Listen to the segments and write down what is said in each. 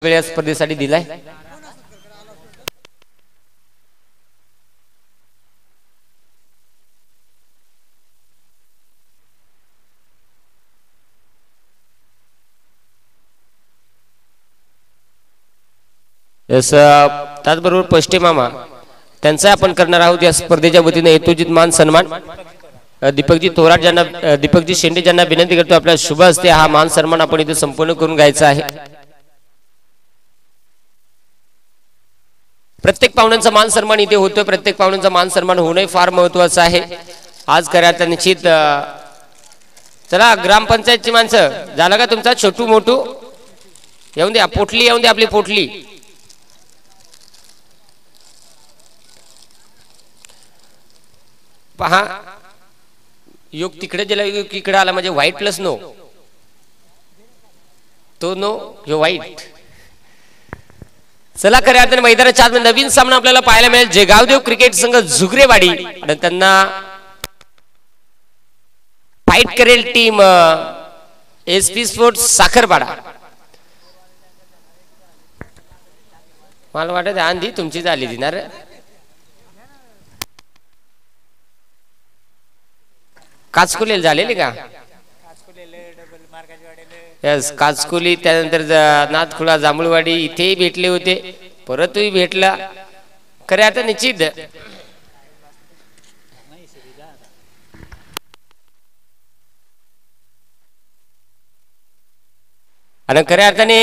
वेळा स्पर्धेसाठी दिलाय। त्याचबरोबर पष्टे मामा त्यांचा आपण करणार आहोत या स्पर्धेच्या वतीने हेतुजित मान सन्मान। दीपकजी थोरात ज्यांना दीपकजी शेंडे ज्यांना विनंती करतो आपल्या शुभ हस्ते हा मान सन्मान आपण इथे संपूर्ण करून घ्यायचा आहे। प्रत्येक पाहुण्यांचा मान सन्मान इथे होतोय, प्रत्येक पाहुण्यांचा मान सन्मान होणे फार महत्त्वाचं आहे। आज करायचा निश्चित चला ग्रामपंचायतची माणसं झालं का तुमचा छोटू मोठू येऊन द्या, पोटली येऊन द्या आपली पोटली। पहा योग तिकडे गेला योग इकडे आला म्हणजे व्हाईट प्लस नो तो नो ह्यो व्हाईट। चला खऱ्या अर्थाने मैदानाच्या आत नवीन सामना आपल्याला पाहायला मिळेल। जेगावदेव क्रिकेट संघ झुगरेवाडी आणि त्यांना फाईट करेल टीम एसपी स्पोर्ट्स साखरपाडा। मला वाटत आंधी तुमची झाली दिनार काचकुलेल झालेली का? यस काचकुली त्यानंतर नाथखुळा जांभूळवाडी इथेही भेटले होते, परतही भेटला खरे आता निश्चित। आणि खऱ्या अर्थाने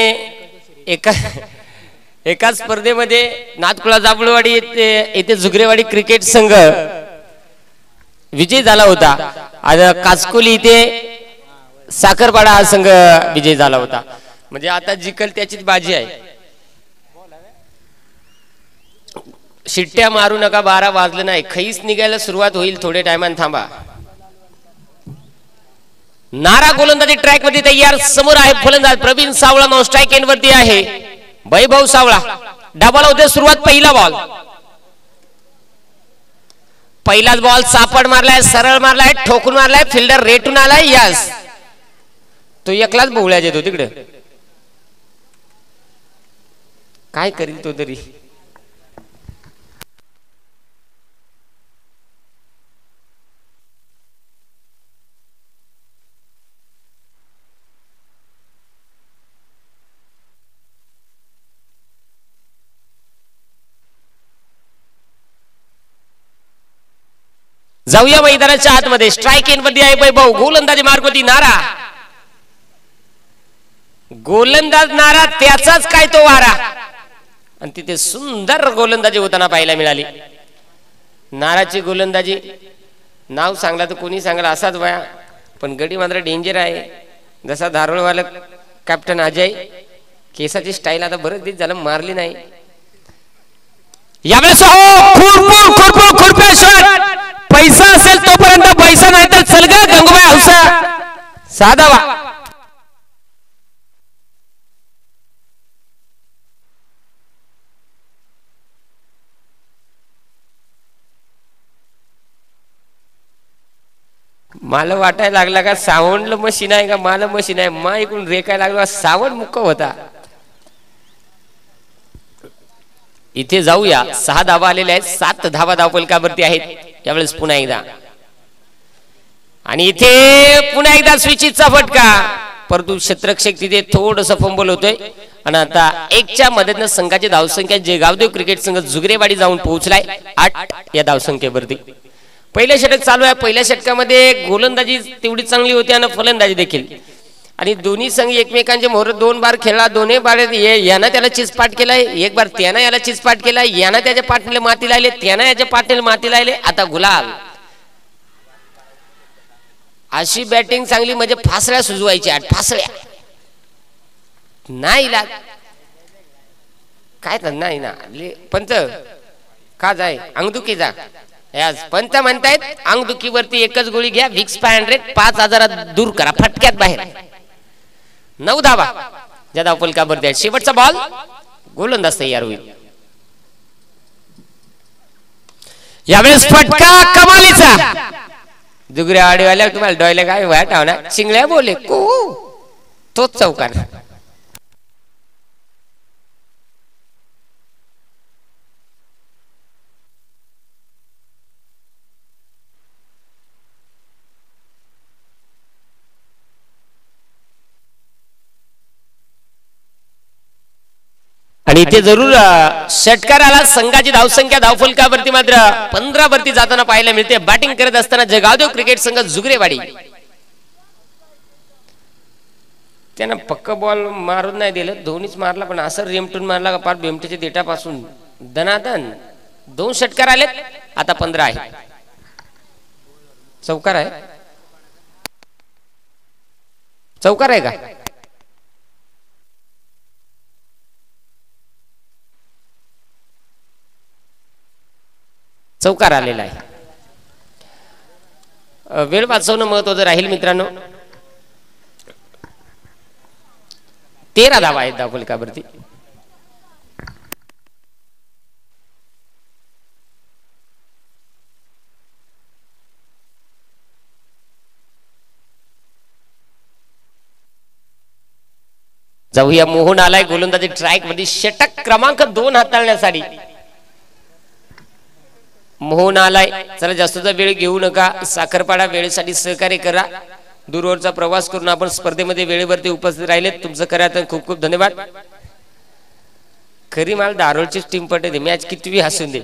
एका स्पर्धेमध्ये नाथखुळा जांभूळवाडी येथे झुगरेवाडी क्रिकेट संघ विजय झाला होता आणि काचकुली इथे साखरपाडा हा संघ विजय झाला होता। म्हणजे आता जिकल त्याचीच बाजी आहे। शिट्ट्या मारू नका, 12 वाजले नाही, खैस निघायला सुरुवात होईल, थोडे टायमान थांबा। नारा गोलंदाजी ट्रॅक मध्ये तयार, समोर आहे फलंदाज प्रवीण सावळा नो स्ट्राइक एंड वरती आहे वैभव सावळा। डबल होते सुरुवात, पहिला बॉल, पहिलाच बॉल सापड मारलाय, सरळ मारलाय, ठोकून मारलाय, फिल्डर रेटून आलाय, यस तो एकलाच बोवळ्या येतो तिकडे, काय करील तो तरी। जाऊया मैदानाच्या आतमध्ये, स्ट्राइक इन मध्ये आहे वैभव, गोलंदाजी मार्गवती नारा, गोलंदाज नारा त्याचाच काय तो वारा, आणि तिथे सुंदर गोलंदाजी होताना पाहायला मिळाली। नाराची गोलंदाजी नाव सांगला तर कोणी सांगला असाच वया, पण गडी मात्र डेंजर आहे। जसा धारोळवाला कॅप्टन अजय, केसाची स्टाईल आता बरेच दिवस झालं मारली नाही। यावेळेस पैसा असेल तोपर्यंत पैसा नाही तर चल गा गंगूबाई हौसा साधा वा। मला वाटायला लागला का सावंड मशीन आहे का मला मशीन आहे, मा इकडून रेकायला लागला सावंड मुक्क होता। इथे जाऊया, 6 धावा आलेल्या आहेत, 7 धावा धावफलकावरती आहेत यावेळेस पुन्हा एकदा, आणि इथे पुन्हा एकदा स्विचितचा फटका, परंतु क्षेत्ररक्षक तिथे थोडस फंबल होतोय। आणि आता 1च्या मदतीने संघाची धावसंख्या जेगावदेव क्रिकेट संघ झुगरेवाडी जाऊन पोहोचलाय 8 या धावसंख्येवरती। पहिलं षटक चालू आहे, पहिल्या षटकामध्ये गोलंदाजी तेवढी चांगली होती आणि फलंदाजी देखील, आणि दोन्ही संघ एकमेकांचे मोहर 2 बार खेळला, दोन्ही बार यानं त्याला चिचपाट केलाय, एक बार त्यानं याला चिचपाट केलाय, यानं त्याच्या पाठीला माती लायले, त्यानं याच्या पाठीला माती लायले, आता गुलाल। अशी बॅटिंग चांगली म्हणजे फासळ्या सुजवायच्या, फासळ्या नाही लाग काय तर नाही ना पंच का जाय अंगदुखी जा, याच पंच म्हणतायत अंगदुखीवरती एकच गोळी घ्या, विक्स 500 5000 दूर करा फटक्यात बाहेर। 9 धावा ज्या धावफलकावरती, शेवटचा बॉल, गोलंदाज तयार होईल। यावेळेस फटका कमालीचा, दुगऱ्या आडीवाल्या तुम्हाला डोयले काय वाट चिंगळ्या बोले तोच चौकार। आणि इथे जरूर षटकार आला. संघाची धावसंख्या धावफलकावरती मात्र 15 वरती जाताना पाहायला मिळते. बॅटिंग करत असताना जगावदेव क्रिकेट संघ जुगरेवाडी. त्यानं पक्क बॉल मारून नाही दिलं, दोन्हीच मारला, पण असं रेमटून मारला का पार बेमटेच्या देठापासून दनादन. 2 षटकार आलेत, आता 15 आहे. चौकार आहे, चौकार आहे का? चौकार आलेला आहे. वेळ वाचवणं महत्वाचं राहील मित्रांनो. 13 धावा आहेत धावफलकावरती. जाऊया मोहन आलाय गोलंदाजी ट्रॅक मध्ये षटक क्रमांक 2 हाताळण्यासाठी. मोहन आलाय. चला जास्तचा वेळ घेऊ नका, साखरपाडा वेळेसाठी सहकार्य करा. दूरवरचा प्रवास करून आपण स्पर्धेमध्ये वेळेवरती उपस्थित राहिले, तुमचं करा तर खूप खूप धन्यवाद. खरी माल दारोळची टीम पटते. मॅच किती हसून दे,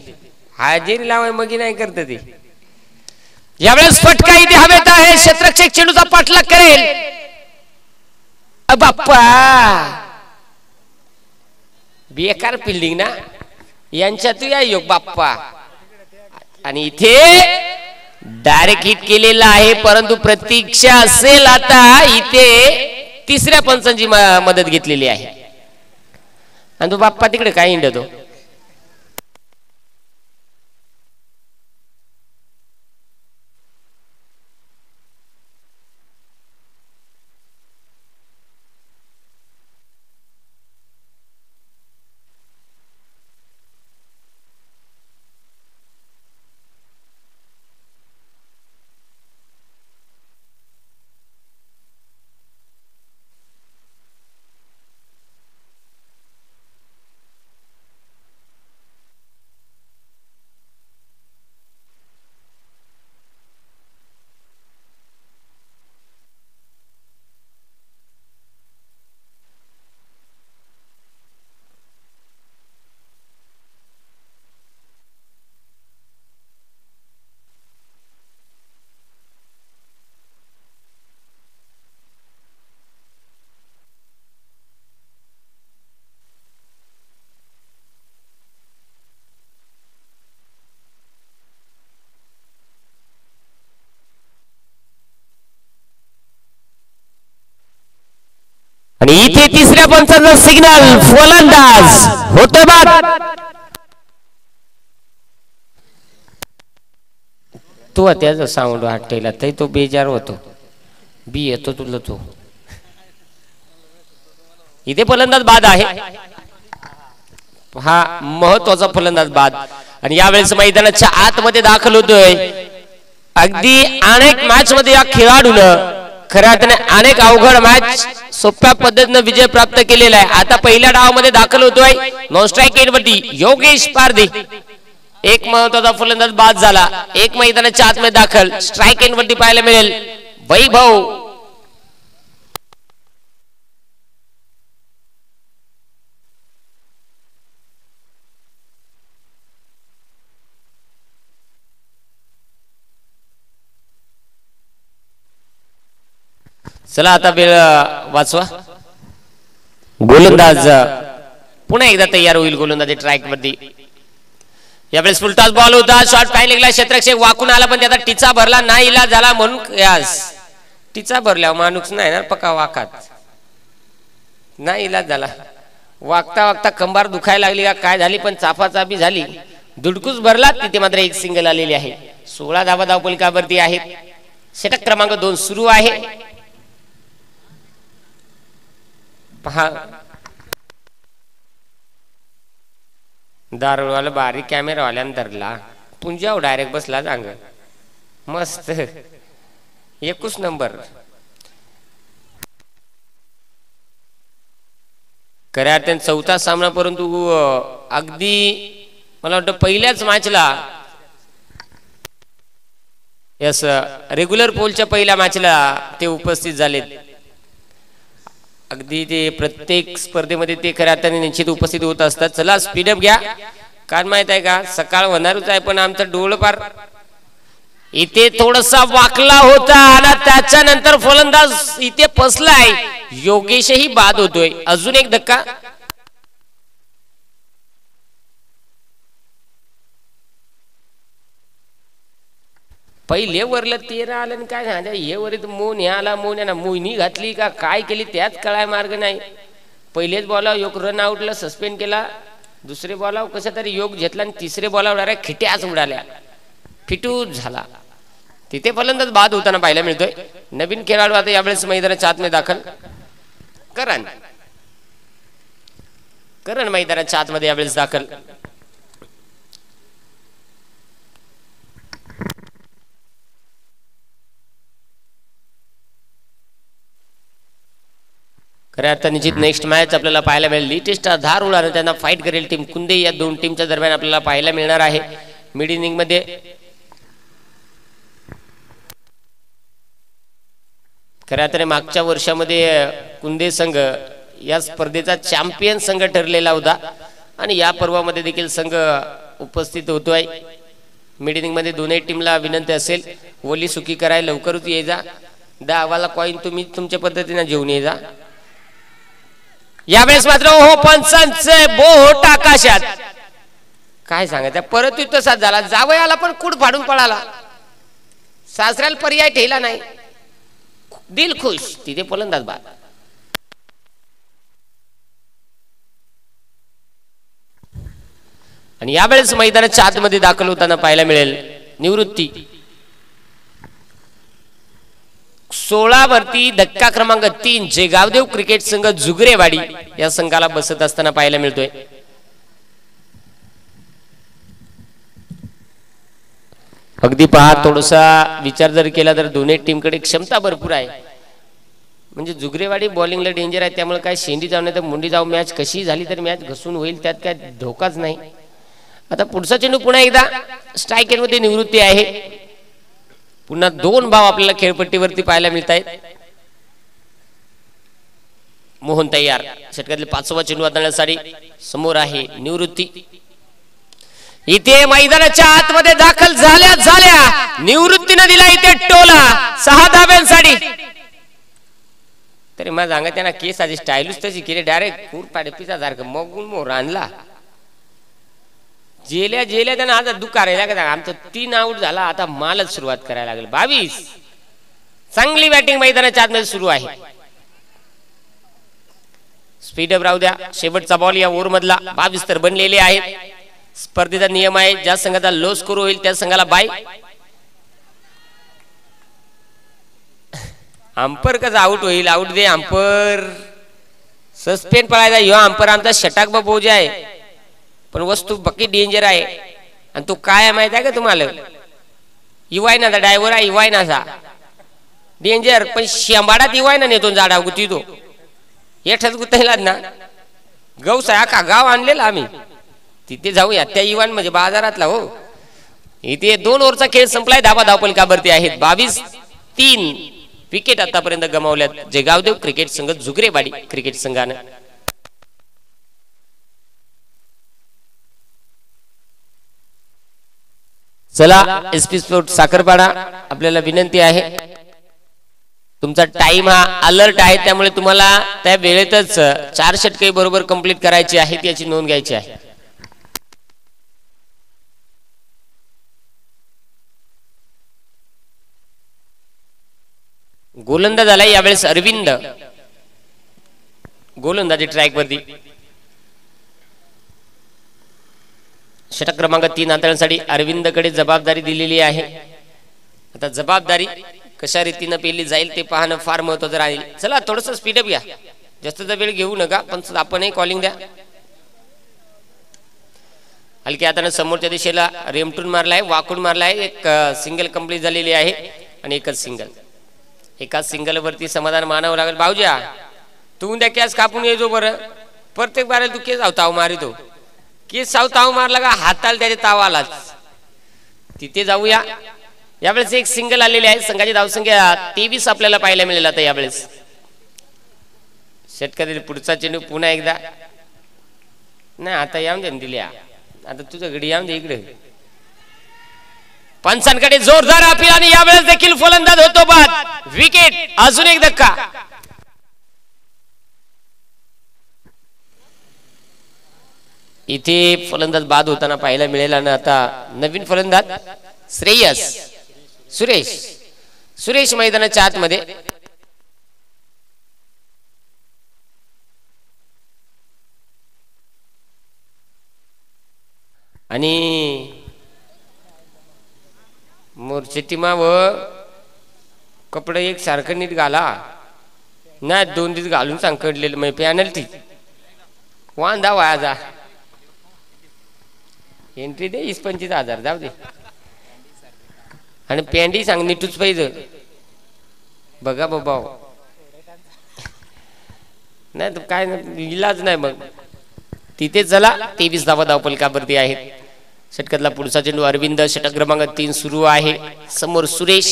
हाजेरी लावाय मग नाही करत ते. यावेळेस फटका इथे हवेत आहे. क्षेत्ररक्षक चेंडूचा पाठलाग करेल. बाप्पा बेकार फिल्डिंग ना यांच्यात या योग बाप्पा. आणि इथे डायरेक्ट हिट केलेला आहे, परंतु प्रतीक्षा असेल आता. इथे तिसऱ्या पंचांची मदत घेतलेली आहे. आणि तो बाप्पा तिकडे काय हिंडतो. आणि इथे तिसऱ्या पंचाचा सिग्नल. फलंदाज होतो बाद. तो त्याचा साऊंड हटला तरी तो बेजार होतो. बी येतो तुला तो. इथे फलंदाज बाद आहे. हा महत्वाचा फलंदाज बाद. आणि यावेळेस मैदानाच्या आतमध्ये दाखल होतोय. अगदी अनेक मॅच मध्ये या खेळाडून खऱ्या अर्थाने अनेक अवघड मॅच सोप्या पद्धतीने विजय प्राप्त केलेला आहे. आता पहिल्या डावामध्ये दाखल होतोय नॉन स्ट्राइक एंड वरती योगेश पारधी. एक महत्वाचा फलंदाज बाद झाला. एक मैदानाच्या आतमध्ये दाखल. स्ट्राइक एंड वरती पाहायला मिळेल वैभव. चला आता वेळ वाचवा. गोलंदाज पुन्हा एकदा तयार होईल गोलंदाजी ट्रॅक वरती. यावेळेस फुलटॉस बॉल होता. शॉट पाय लागला. क्षेत्ररक्षक वाकून आला पण त्याचा टिचा भरला नाही. इला झाला म्हणून यास टिचा भरल्या माणूस नाही ना पक्का वाकात नाही. इलाज झाला. वागता वागता कंबार दुखायला लागली का काय झाली पण चाफाचाफी झाली. दुडकूस भरला. तिथे मात्र एक सिंगल आलेली आहे. 16 धावा धावफलकावरती आहेत. षटक क्रमांक 2 सुरू आहे. पहा दारुवाला बारीक कॅमेरा वाल्यानं धरला. पुंजाव डायरेक्ट बसला जांग. मस्त 21 नंबर. खऱ्या अर्थाने चौथा सामना, परंतु अगदी मला वाटतं पहिल्याच मॅचला यस रेग्युलर पोलच्या पहिल्या मॅचला ते उपस्थित झालेत. अगदी ते प्रत्येक स्पर्धेमध्ये ते खऱ्या अर्थाने निश्चित उपस्थित होत असतात. चला स्पीडअप घ्या, कारण माहित आहे का सकाळ होणारच आहे, पण आमचा डोळ पार इथे थोडासा वाकला होता आणि त्याच्यानंतर फलंदाज इथे फसलाय. योगेशही बाद होतोय. अजून एक धक्का. पहिले वरलं 13 आलं आणि काय झालं हे वरीत मोन ह्याला मोन ना मोहिनी घातली का काय केली त्याच कळाय मार्ग नाही. पहिलेच बॉलावर योग रन आउटला सस्पेंड केला, दुसरे बॉलावर कशा तरी योग घेतला आणि तिसरे बॉलावर डायरेक्ट खिट्याच उडाल्या, फिटूच झाला. तिथे फलंदाज बाद होताना पाहायला मिळतोय. नवीन खेळाडू आता यावेळेस मैदानाच्या आतमध्ये दाखल. करण मैदानाच्या आतमध्ये यावेळेस दाखल. खऱ्या अर्थाने निश्चित नेक्स्ट मॅच आपल्याला पाहायला मिळेल. लेटेस्ट धार उडाने त्यांना फाईट करेल टीम कुंदे. या दोन टीमच्या दरम्यान आपल्याला पाहायला मिळणार आहे मिड इनिंग मध्ये. खऱ्या अर्थाने मागच्या वर्षामध्ये कुंदे संघ या स्पर्धेचा चॅम्पियन संघ ठरलेला होता आणि या पर्वामध्ये देखील संघ उपस्थित होतोय. मिड इनिंग मध्ये दोन्ही टीमला विनंती असेल ओली सुकी करायला लवकरच ये जा. डावाला कॉइन तुम्ही तुमच्या पद्धतीने घेऊन ये जा. यावेळेस मात्र हो पंचांचे बोट आकाशात. काय सांगायचं परत तसाच झाला. जावयाला पण कुड फाडून पळाला, सासऱ्याला पर्याय ठेवला नाही. दिल खुश. तिथे फलंदाज बाद. आणि यावेळेस मैदानाच्या आतमध्ये दाखल होताना पाहायला मिळेल निवृत्ती. 16 वरती धक्का क्रमांक 3 जे गावदेव क्रिकेट संघ जुगरेवाडी या संघाला बसत असताना पाहायला मिळतोय. अगदी पहा थोडासा विचार जर केला तर दोन्ही टीमकडे क्षमता भरपूर आहे. म्हणजे जुगरेवाडी बॉलिंगला डेंजर आहे, त्यामुळे काय शेंडी जाऊ नाही तर मुंडी जाऊ मॅच कशी झाली तर मॅच घसून होईल, त्यात काय धोकाच नाही. आता पुढचा चेंडू पुन्हा एकदा स्ट्राईक मध्ये निवृत्ती आहे. पुन्हा 2 भाव आपल्याला खेळपट्टीवरती पाहायला मिळत आहेत. मोहन तयार. षटकातले 5वा चेंडू हाताळण्यासाठी समोर आहे निवृत्ती. इथे मैदानाच्या आतमध्ये दाखल झाल्या निवृत्तीने दिला इथे टोला 6 धाब्यांसाठी. तरी मला सांगा त्यांना केस आधी स्टाईलच तशी केली, डायरेक्ट पूर पाडपीचा सारखं मगून मोर आणला. जेल्या त्यांना आज दुःख लागत. आमचं 3 आउट झाला, आता मालच सुरुवात करायला लागेल. 22 चांगली बॅटिंग मैदानाच्या आतमध्ये सुरू आहे. स्पीडअप राहू द्या. शेवटचा बॉल या ओव्हर मधला. 22 तर बनलेले आहेत. स्पर्धेचा नियम आहे ज्या संघाचा लो स्कोर होईल त्या संघाला बाय. अंपर कसं आउट होईल, आउट दे अंपर. सस्पेंड पळायचा ह्यो अंपर आमचा षटाक बोज आहे, पण वस्तू बाकी डेंजर आहे. आणि तो काय माहित आहे का तुम्हाला? इवायनाचा ड्रायव्हर आहे, इवायनाचा डेंजर. पण शेंबाडात इवायना नेतो जाडा गुती तो एठच गुतायला ना. गौस आहे का गाव आणलेला आम्ही, तिथे जाऊया. त्या इवान म्हणजे बाजारातला हो. इथे 2 ओव्हरचा खेळ संपलाय. धावपलकावरती आहेत 22-3 विकेट आतापर्यंत गमावल्यात जे गावदेव क्रिकेट संघ जुगरेवाडी क्रिकेट संघानं. चला एसपी स्पोर्ट साखरपाडा आपल्याला विनंती आहे, तुमचा टाइम हा अलर्ट आहे, त्यामुळे तुम्हाला त्या वेळेतच 4 षटके बरोबर कंप्लीट करायची आहेत याची नोंद घ्यायची आहे. गोलंदाज आलाय यावेळेस अरविंद. गोलंदाजी ट्रॅक वरती. षटक क्रमांक 3 हाताळण्यासाठी अरविंदकडे जबाबदारी दिलेली आहे. आता जबाबदारी कशा रीतीने पेली जाईल ते पाहणं फार महत्त्वाचं राहील. चला थोडस स्पीडअप घ्या, जास्तचा वेळ घेऊ नका, पण आपणही कॉलिंग द्या. हलक्या हाताने समोरच्या दिशेला रेमटून मारलाय, वाकून मारलाय. एक सिंगल कंप्लीट झालेली आहे आणि एकच सिंगल. एकाच सिंगल वरती समाधान मानावं लागेल. भाऊजा तू उद्या कॅस कापून येजो बरं. प्रत्येक बारे तू केस ताव मारितो. केस ताव मारला का हाताला त्याच्या ताव आलाच. तिथे जाऊया. यावेळेस एक सिंगल आलेले आहे. संघाची धावसंख्या 23 आपल्याला पाहायला मिळेल. आता यावेळेस षटकातील पुढचा चेंडू पुन्हा एकदा नाही आता यावून दे दिल्या आता तुझं गडी यावून दे इकडे पंचांकडे जोरदार अपील आणि यावेळेस देखील फलंदाज होतो बाद विकेट अजून एक धक्का इथे फलंदाज बाद होताना पाहायला मिळेल आणि आता नवीन फलंदाज श्रेयस सुरेश मैदानाच्या आतमध्ये आणि मोर्चे टीमा व कपडे एक सारखं नीट घाला नाही 2 दिवस घालून सांकडलेलं मग पॅनल्टी वांदा वाजा एंट्री दे 25,000 जाऊ दे आणि पॅन्टी सांग नीटूच पाहिजे बघा बाबा नाही तर काय इलाज नाही मग तिथे चला 23 धावा धावपलकावरती आहेत षटकातला पुढचा चेंडू अरविंद षटक क्रमांक 3 सुरू आहे समोर सुरेश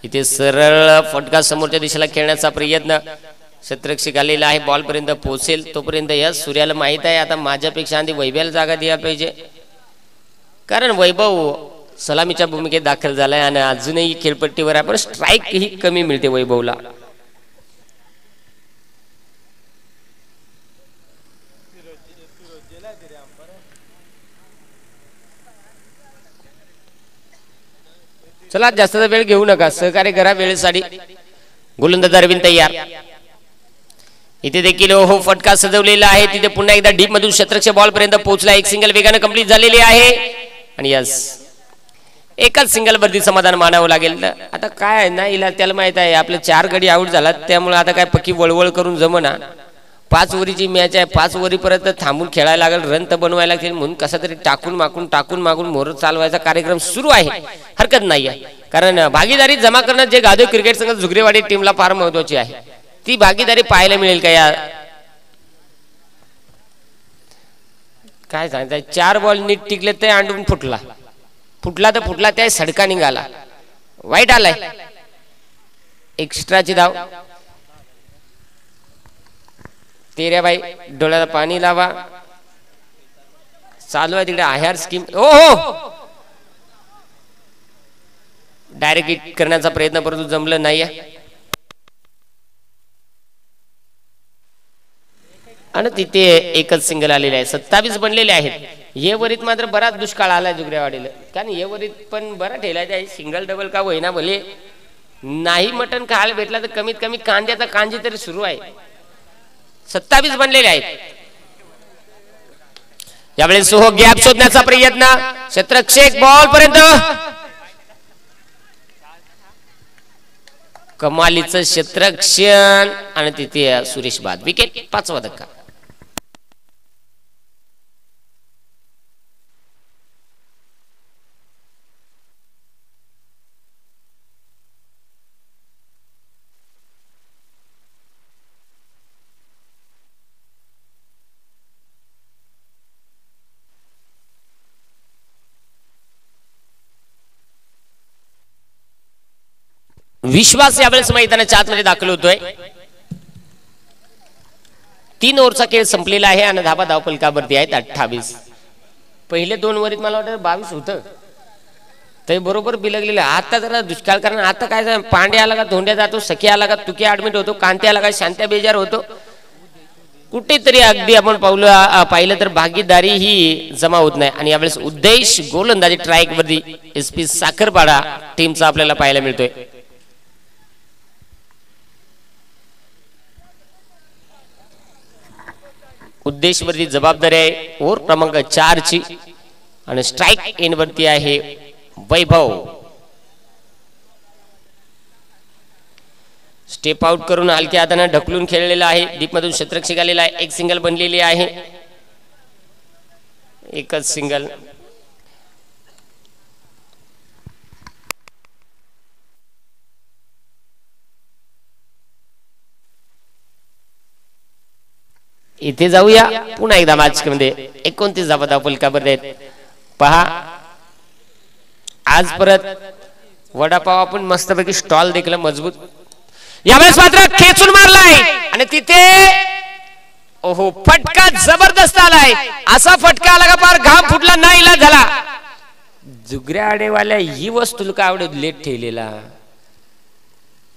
इथे सरळ फटका समोरच्या दिशेला खेळण्याचा प्रयत्न क्षेत्ररक्षक आलेला आहे बॉल पर्यंत पोहोचेल तोपर्यंत या सूर्याला माहित आहे आता माझ्यापेक्षा आधी वैभवला जागा द्यायला पाहिजे कारण वैभव सलामीच्या भूमिकेत दाखल झालाय आणि अजूनही खेळपट्टीवर आपण स्ट्राईक ही कमी मिळते वैभवला चला जास्त वेळ घेऊ नका सहकार्य करा वेळेसाठी गोलंदाज अरविंद तयार इथे देखील हो फटका सजवलेला आहे तिथे पुन्हा एकदा डीप मधून क्षेत्ररक्षक बॉल पर्यंत पोहोचला एक सिंगल वेगाने कंप्लीट झालेली आहे आणि यस एकच सिंगल वरती समाधान मानावं लागेल आता काय आहे ना इला त्याला माहित आहे आपले 4 गडी आउट झाला त्यामुळे आता काय पक्की वळवळ करून जमना 5 ओव्हरची मॅच आहे 5 ओव्हरीपर्यंत थांबून खेळायला लागेल रन तर बनवायला लागेल म्हणून कसा तरी टाकून मागून मोर चालवायचा कार्यक्रम सुरू आहे हरकत नाही आहे कारण भागीदारी जमा करणं जे गादो क्रिकेट संघ जुगरेवाडी टीमला फार महत्वाची आहे ती भागीदारी पाहायला मिळेल का या काय सांगताय 4 बॉल नीट टिकले ते अंडून फुटला तर फुटला त्या सडका निघाला वाईट आलाय एक्स्ट्राची धाव तेऱ्या बाई डोळ्याला पाणी लावा चालू आहे तिकडे आहार स्कीम हो डायरेक्ट हिट करण्याचा प्रयत्न परंतु जमलं नाही आणि तिथे एकच सिंगल आलेले आहे 27 बनलेले आहेत ये वरीत मात्र बराच दुष्काळ आलाय जुगरेवाडीला कारण ये वरीत पण बरा ठेलायचा आहे सिंगल डबल का होईना भले नाही मटन खायला भेटला तर कमीत कमी कांद्याचा कांजी तरी सुरू आहे 27 बनलेले आहेत यावेळेस सोहो गॅप शोधण्याचा प्रयत्न क्षेत्ररक्षक बॉल पर्यंत कमालीचं क्षेत्ररक्षण आणि तिथे सुरेश बाद विकेट 5वा धक्का विश्वास यावेळेस मैदानाच्या आतमध्ये दाखल होतोय 3 ओव्हरचा खेळ संपलेला आहे आणि धाबा धावपलकावरती आहेत 28 पहिले 2 ओव्हरीत मला वाटतं 22 होतं ते बरोबर बिलगलेलं आता जरा दुष्काळ कारण आता काय पांड्या आला का धोंड्या जातो सखी आला का तुके ऍडमिट होतो कांत्या आला का शांत्या बेजार होतो कुठेतरी अगदी आपण पाहिलं तर भागीदारी ही जमा होत नाही आणि यावेळेस उद्देश गोलंदाजी ट्रायक वरती SP साखरपाडा टीमचा आपल्याला पाहायला मिळतोय उद्देश वरती जबाबदारी आहे ओव्हर क्रमांक 4 ची आणि स्ट्राइक एंड वरती आहे वैभव स्टेप आउट करून हलक्या हाताने ढकलून खेळलेला आहे डीप मधून क्षेत्ररक्षक आलेला आहे एक सिंगल बनलेली आहे एकच सिंगल इथे जाऊया पुन्हा एकदा मॅच मध्ये 29 धावा धावपलकावर आहेत पहा आज परत वडापाव आपण मस्तपैकी स्टॉल देखील मजबूत यावेळेस मात्र खेचून मारलाय आणि तिथे ओहो फटका जबरदस्त आलाय. असा फटका आला का फार घाम फुटला, नाही इलाज झाला. जुगऱ्या आडेवाल्या ही वस्तू का आवडत लेट ठेवलेला.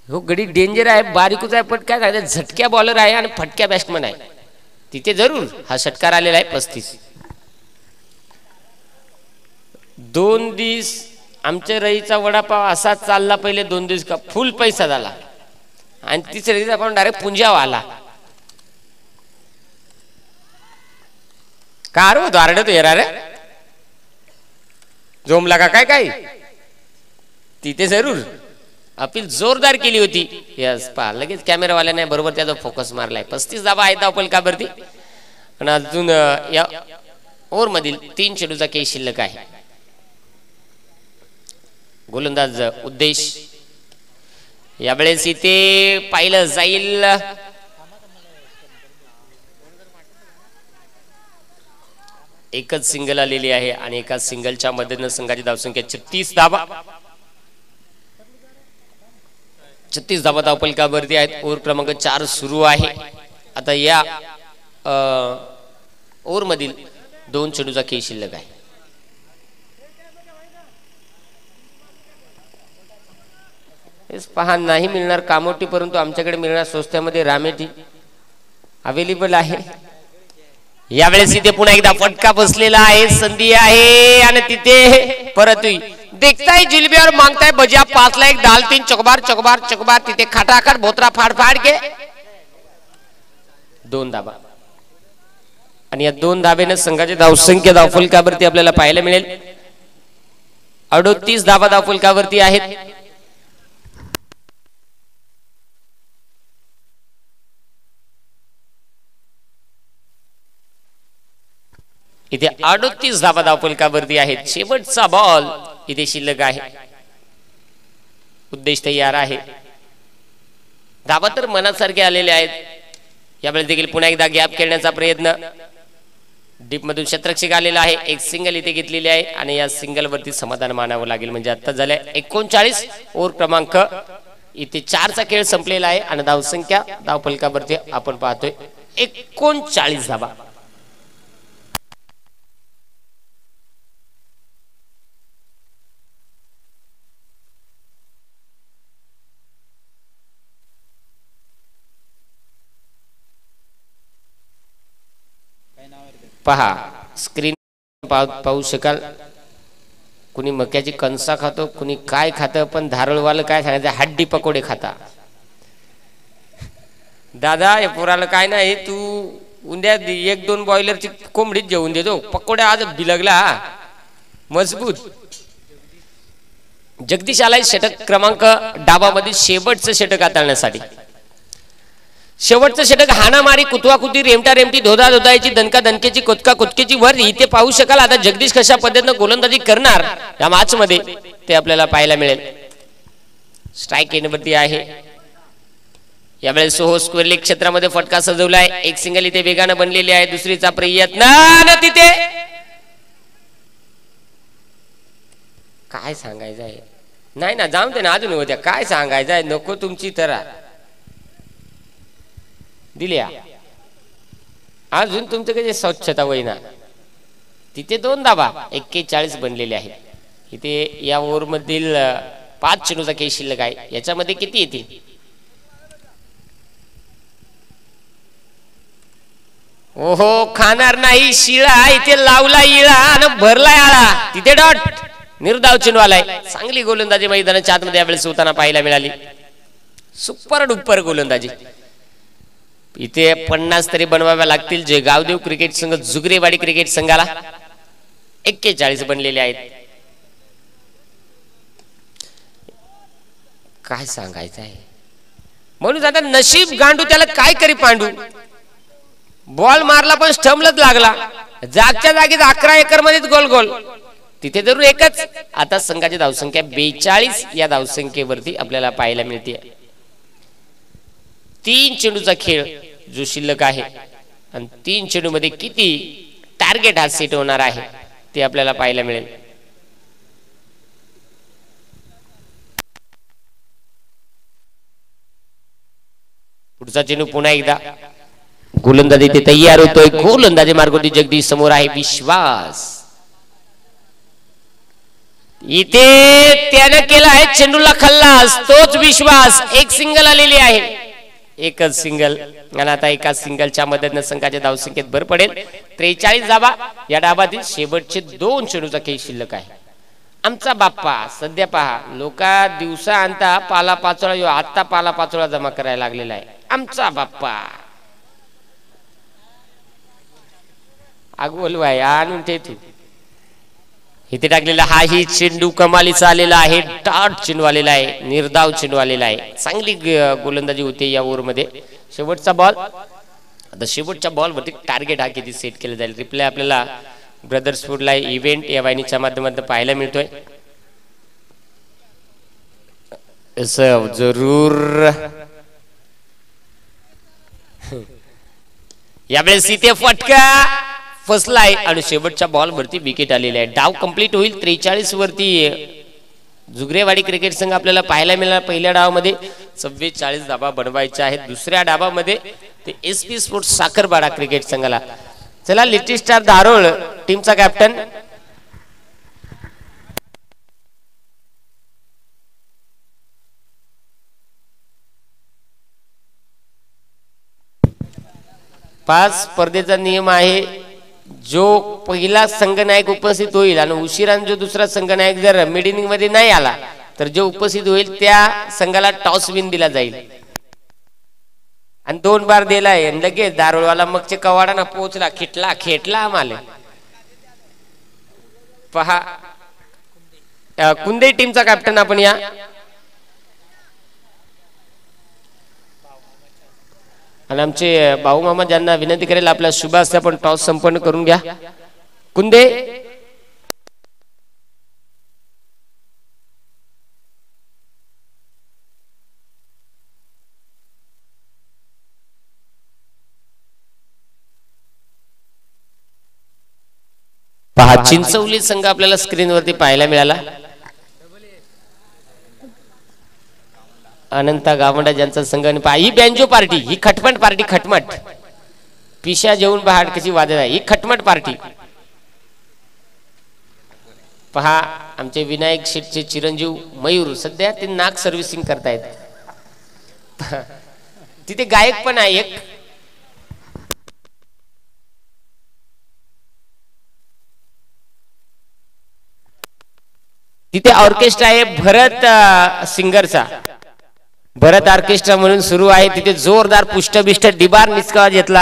हो गडी डेंजर आहे, बारीकच आहे, पण काय काय झटक्या बॉलर आहे आणि फटक्या बॅट्समन आहे. तिथे जरूर हा षटकार आलेला आहे. 35 2 दिवस आमच्या रईचा वडापाव असा चालला. पहिले 2 दिवस का फुल पैसा झाला आणि तिसऱ्या दिवशी आपण डायरेक्ट पुंजाव आला. कार होतो आरडत येणार जोमला का काय काय तिथे जरूर अपील जोरदार केली होती. यस पहा लगेच कॅमेरावाल्याने बरोबर त्याचा फोकस मारलाय. 35 धावा आहेत धावफलकावरती आणि अजून या ओव्हर मधील 3 चेंडूचा खेळ शिल्लक आहे. गोलंदाज उद्देश यावेळेस इथे पाहिलं जाईल. एकच सिंगल आलेली आहे आणि एका सिंगलच्या मदतीने संघाची धावसंख्या 36 धावा. 36 धावा धावफलकावरती आहेत. ओव्हर क्रमांक 4 सुरू आहे. आता या ओव्हर मधील 2 चेंडूचा खेळ शिल्लक आहे. पहा नाही मिळणार कामोटी, परंतु आमच्याकडे मिळणार स्वस्त्यामध्ये रामेटी अवेलेबल आहे. यावेळेस इथे पुन्हा एकदा फटका बसलेला आहे. संधी आहे आणि तिथे परत देखताय जिलबीवर मागताय भजिया. 5 ला 1 दाल 3 चकबार चकबार चकबार. तिथे खटाखट भोत्रा फाड फाड के 2 धाबा आणि या 2 धाब्याने संघाची धावसंख्या धावफलकावरती आपल्याला पाहायला मिळेल 38 धाबा धावफलकावरती आहेत. इथे 38 धाबा धावफलकावरती आहेत. शेवटचा बॉल इथे शिल्लक आहे. उद्देश तयार आहे. धाबा तर मनासारखे आलेले आहेत. यावेळेस देखील पुन्हा एकदा गॅप खेळण्याचा प्रयत्न. डीप मधून क्षेत्ररक्षक आलेला आहे. एक सिंगल इथे घेतलेली आहे आणि या सिंगल वरती समाधान मानावं लागेल. म्हणजे आता झालंय 39. ओव्हर क्रमांक इथे 4 चा खेळ संपलेला आहे आणि धावसंख्या धावफलकावरती आपण पाहतोय 39 धाबा. पहा स्क्रीन पाहू शकाल. कुणी मक्याची कणसा खातो, कुणी काय खातं, पण धारळवालं काय सांगायचं हड्डी पकोडे खाता. दादा या पोराला काय नाही, तू उद्या 1-2 बॉयलरची कोंबडीच जेवून देतो. पकोड्या आज बिलगला मजबूत. जगदीश आलाय षटक क्रमांक डाबामध्ये शेवटचं षटक हाताळण्यासाठी. शेवटचं षटक हाणामारी कुतवाकुती रेमटा रेमटी धोधा धोधायची दणका दणकेची कुतका कुतकेची वर इथे पाहू शकाल. आता जगदीश कशा पद्धतीने गोलंदाजी करणार या मॅच मध्ये ते आपल्याला पाहायला मिळेल. स्ट्राईक एंडवरती आहे. यावेळेस सोहो स्क्वेअर लेग क्षेत्रामध्ये फटका सजवलाय. एक सिंगल इथे वेगानं बनलेली आहे. दुसरीचा प्रयत्न तिथे काय सांगायचं आहे. नाही ना जाऊन दे ना अजून होत्या. काय सांगायचं आहे नको तुमची तर दिल्या अजून तुमचं काही स्वच्छता होईना. तिथे 2 धाबा 41 बनलेले आहेत. इथे या ओव्हर मधील 5 चेंडूचा खेळ शिल्लक आहे. याच्यामध्ये किती येते ओहो खाणार नाही शिळा. इथे लावला इळा आणि भरलाय आळा. तिथे डॉट निर्धाव चेंडू आलाय. चांगली गोलंदाजी मैदानाच्या आतमध्ये यावेळेस होताना पाहायला मिळाली. सुपर डुपर गोलंदाजी. इथे 50 तरी बनवाव्या लागतील. जे गावदेव क्रिकेट संघ जुगरेवाडी क्रिकेट संघाला 41 बनलेले आहेत. काय सांगायचं आहे म्हणून आता नशीब गांडू त्याला काय करी पांडू. बॉल मारला पण स्टंपलाच लागला. जागच्या जागेत 11 एकर मध्ये गोल गोल. तिथे जरूर एकच. आता संघाची धावसंख्या 42 या धावसंख्येवरती आपल्याला पाहायला मिळते. 3 चेंडूचा खेळ जो शिल्लक आहे आणि 3 चेंडू मध्ये किती टार्गेट हा सेट होणार आहे ते आपल्याला पाहायला मिळेल. पुढचा चेंडू पुन्हा एकदा गोलंदाजी ते तयार होतोय. गोलंदाजी मार्गवरती जगदीश समोर आहे विश्वास. इथे त्यानं केला आहे चेंडूला खल्लास. तोच विश्वास. एक सिंगल आलेली आहे. एकच सिंगल. आणि आता एका सिंगलच्या मदतीने संघाच्या धावसंख्येत भर पडेल. 43 धावा. या डावातील शेवटचे 2 चेंडूचा खेळ शिल्लक आहे. आमचा बाप्पा सध्या पहा लोका दिवसा आणता पाला पाचोळा आता पाला पाचोळा जमा करायला लागलेला आहे. आमचा बाप्पा बोलू आहे आणून ठेवतो. इथे टाकलेला हा ही चेंडू कमालीचा आलेला आहे. डाट चेंडू आलेला आहे. निर्धाव चेंडू आलेला आहे. चांगली गोलंदाजी होते या ओव्हर मध्ये. शेवटचा बॉल. आता शेवटच्या बॉल वरती टार्गेट हा किती सेट केला जाईल. रिप्लाय आपल्याला ब्रदर्स फूड लाईव्ह इव्हेंट या वाहिनीच्या माध्यमातून पाहायला मिळतोय. जरूर यावेळेस इथे फटका फसलाय आणि शेवटच्या बॉल वरती विकेट आलेली आहे. डाव कंप्लीट होईल. 43 वरती जुगरेवाडी क्रिकेट संघ आपल्याला पाहायला मिळणार. पहिल्या डावामध्ये 44 धावा बनवायच्या आहेत. दुसऱ्या डावामध्ये ते SP स्पोर्ट्स साखरबाडा क्रिकेट संघाला. चला लिटिल स्टार धारोळ टीमचा कॅप्टन पाच स्पर्धेचा नियम आहे. जो पहिला संघनायक उपस्थित होईल आणि उशिराने जो दुसरा संघनायक जर मिड इनिंग मध्ये नाही आला तर जो उपस्थित होईल त्या संघाला टॉस विन दिला जाईल. आणि 2 बार दिलाय. लगेच दारोळवाला मगचे कवाडाना पोहोचला. खेटला आम्हाला. पहा कुंदे टीमचा कॅप्टन आपण या. आणि आमचे भाऊ मामा ज्यांना विनंती करेल आपल्या शुभ असते आपण टॉस संपन्न करून घ्या. कुंदे पहा चिंचवली संघ आपल्याला स्क्रीनवरती पाहायला मिळाला. अनंता गावंडा ज्यांचा संघ. ही बँजो पार्टी. ही खटमट पार्टी. खटमट पिशा जेवून पहाड कशी वादळ आहे. ही खटमट पार्टी. पहा आमचे विनायक शेठचे चिरंजीव मयूर सध्या ते नाक सर्व्हिसिंग करतायत. तिथे गायक पण आहे एक. तिथे ऑर्केस्ट्रा आहे भरत सिंगरचा. भरत ऑर्केस्ट्रा म्हणून सुरू आहे. तिथे जोरदार पुष्टबिष्ट डिबार निस्कावा घेतला